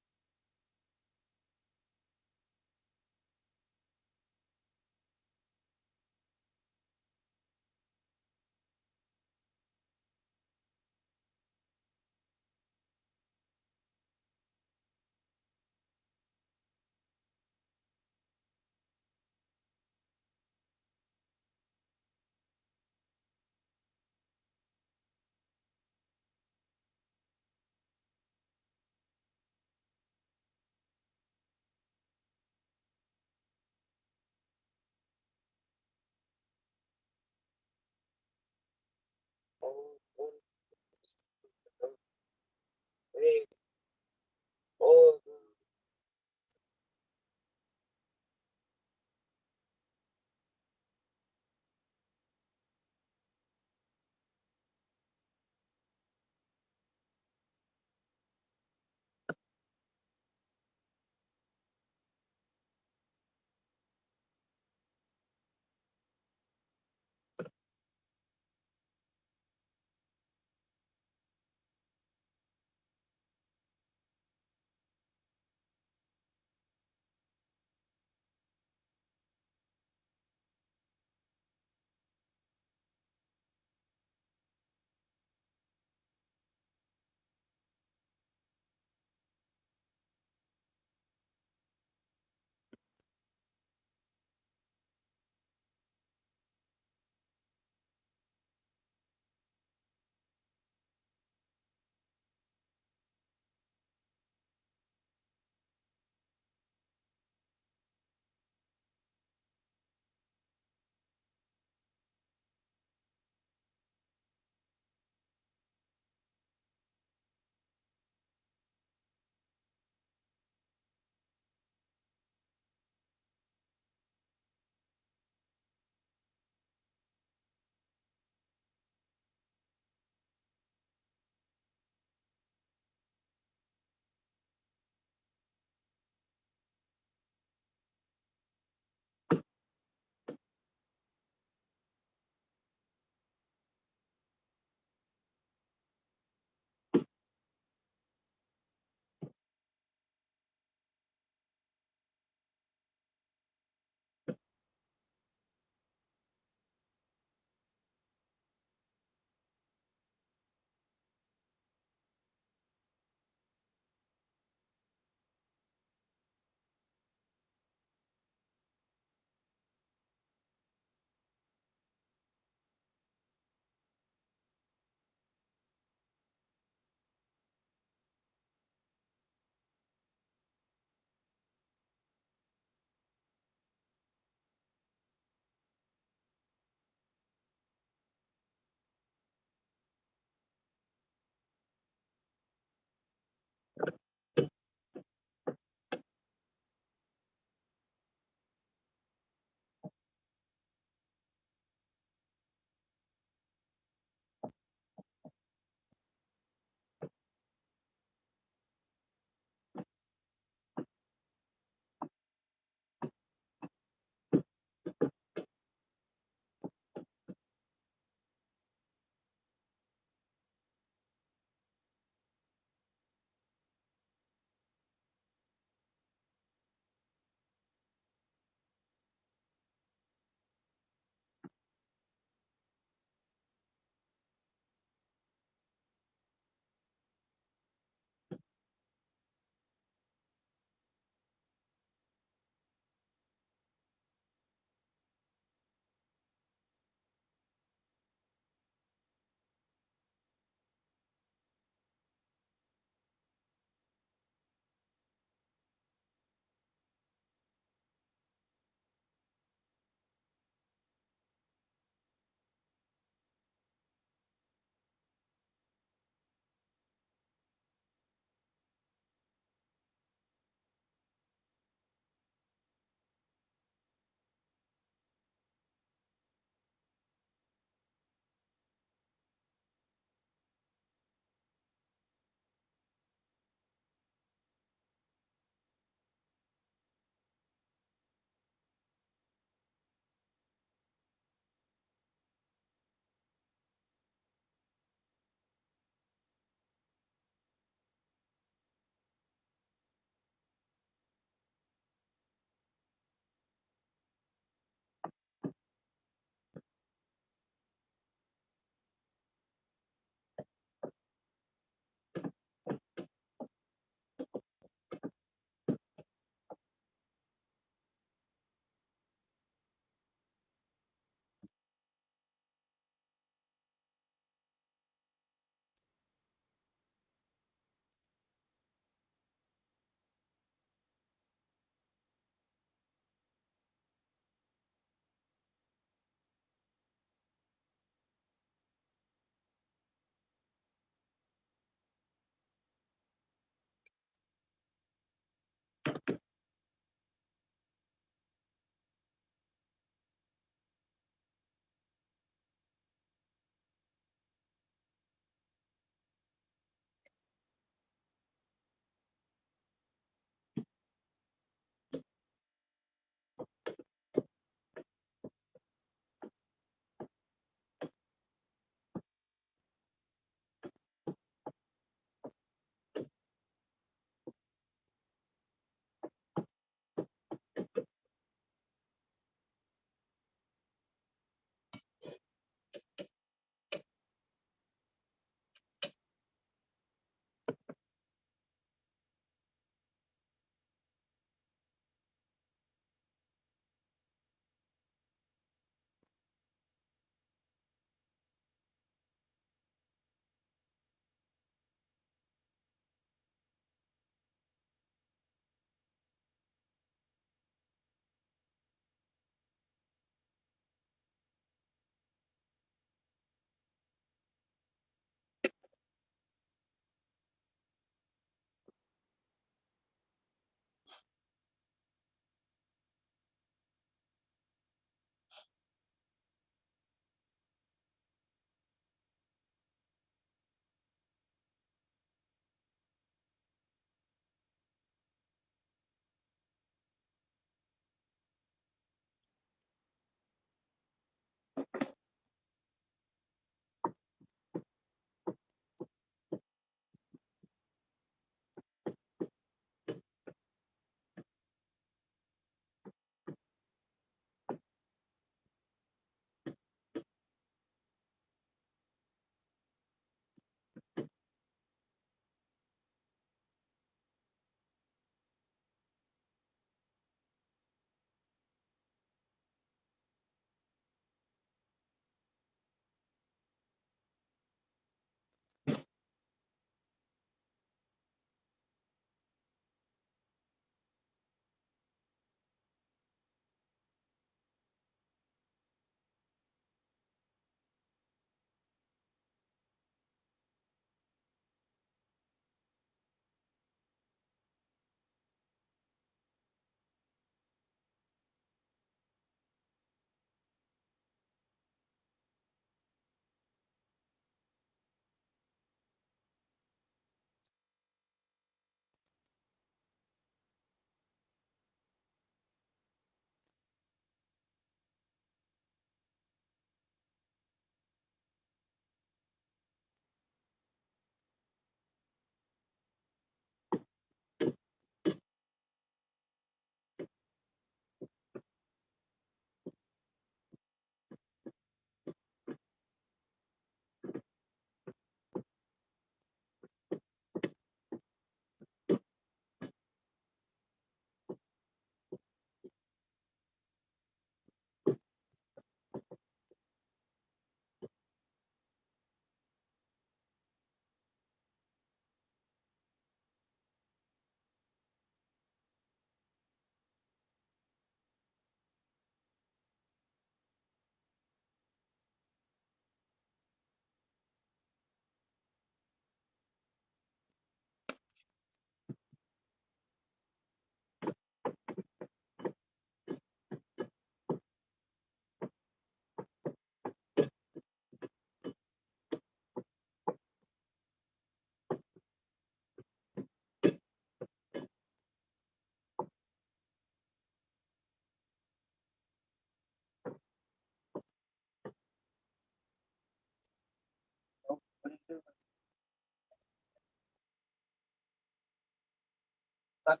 What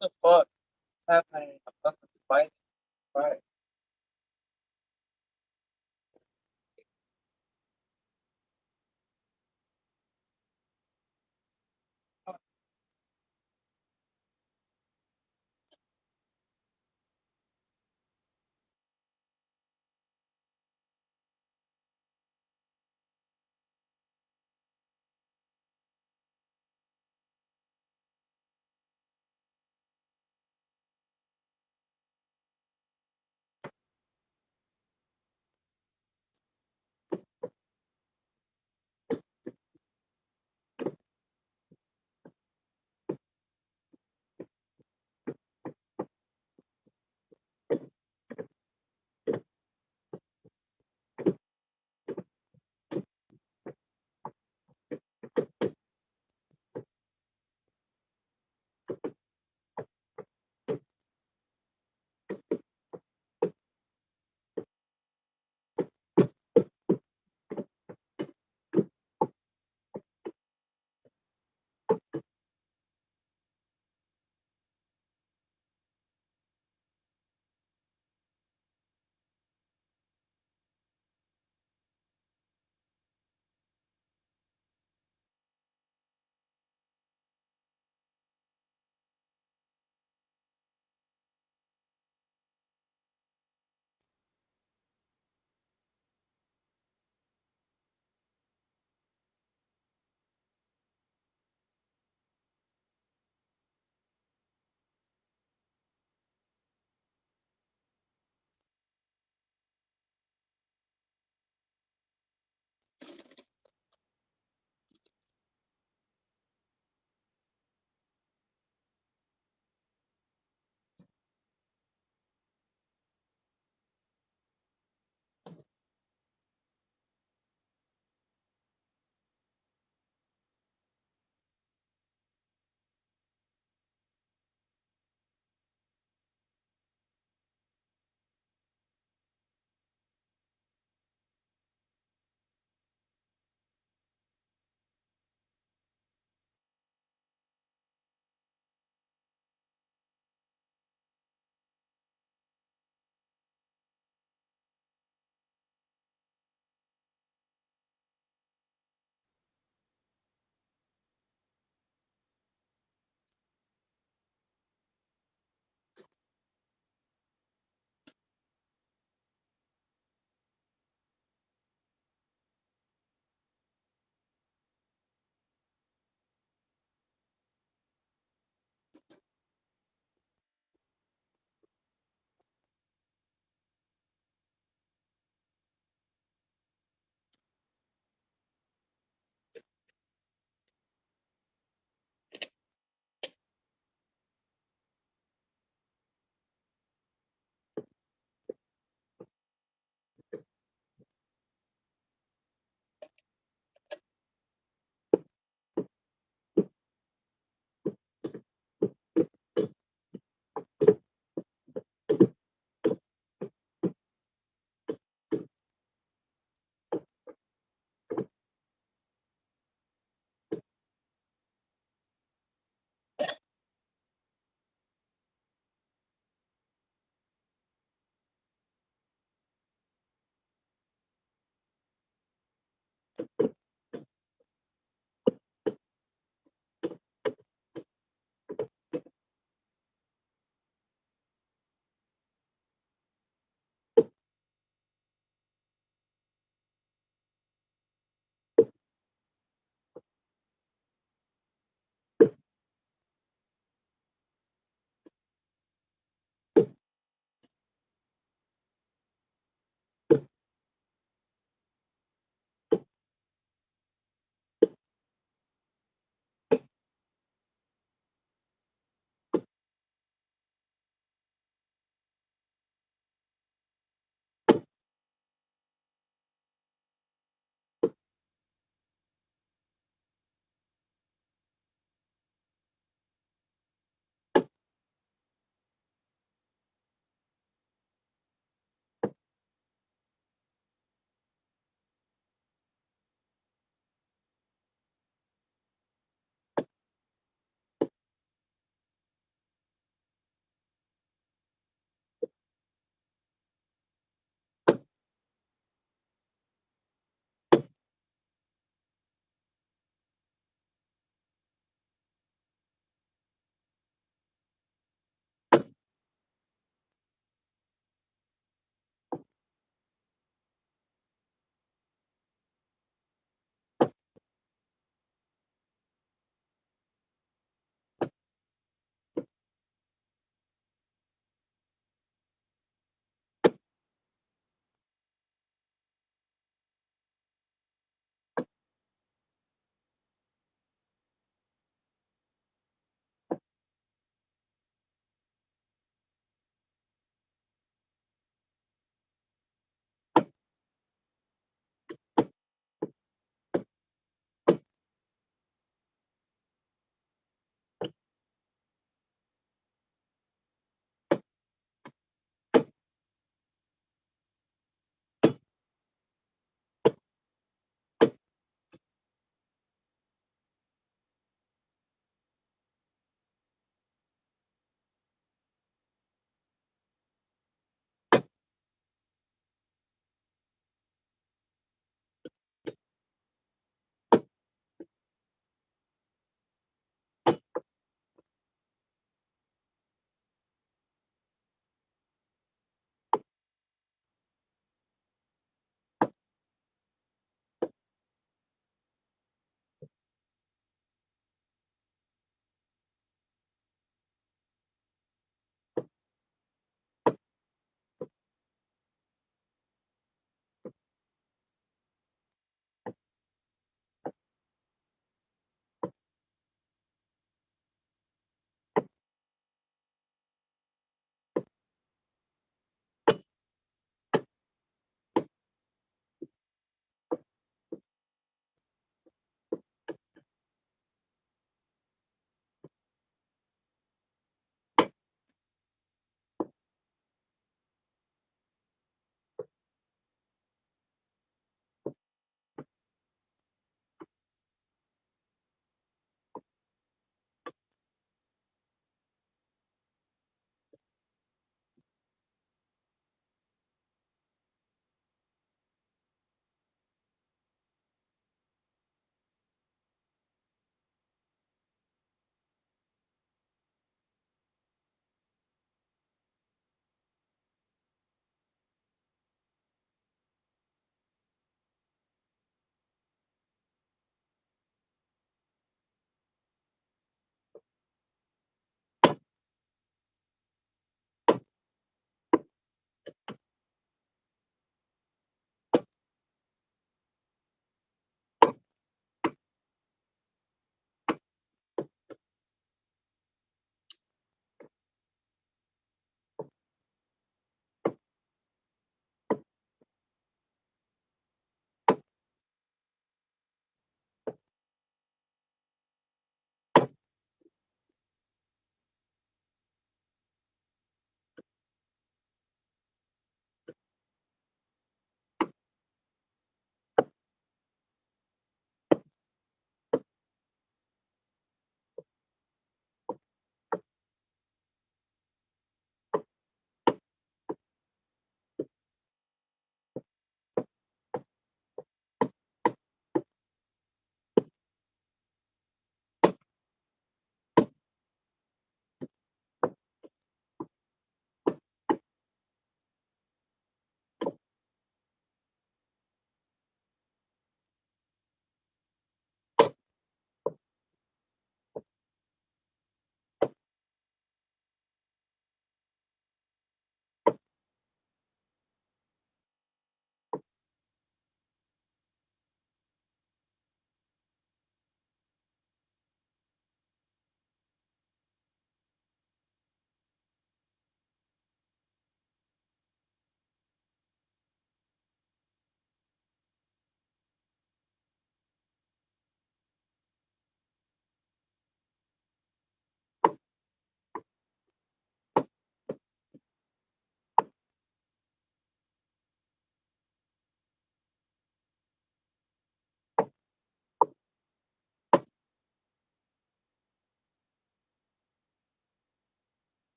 the fuck is happening? A fucking spice. Right.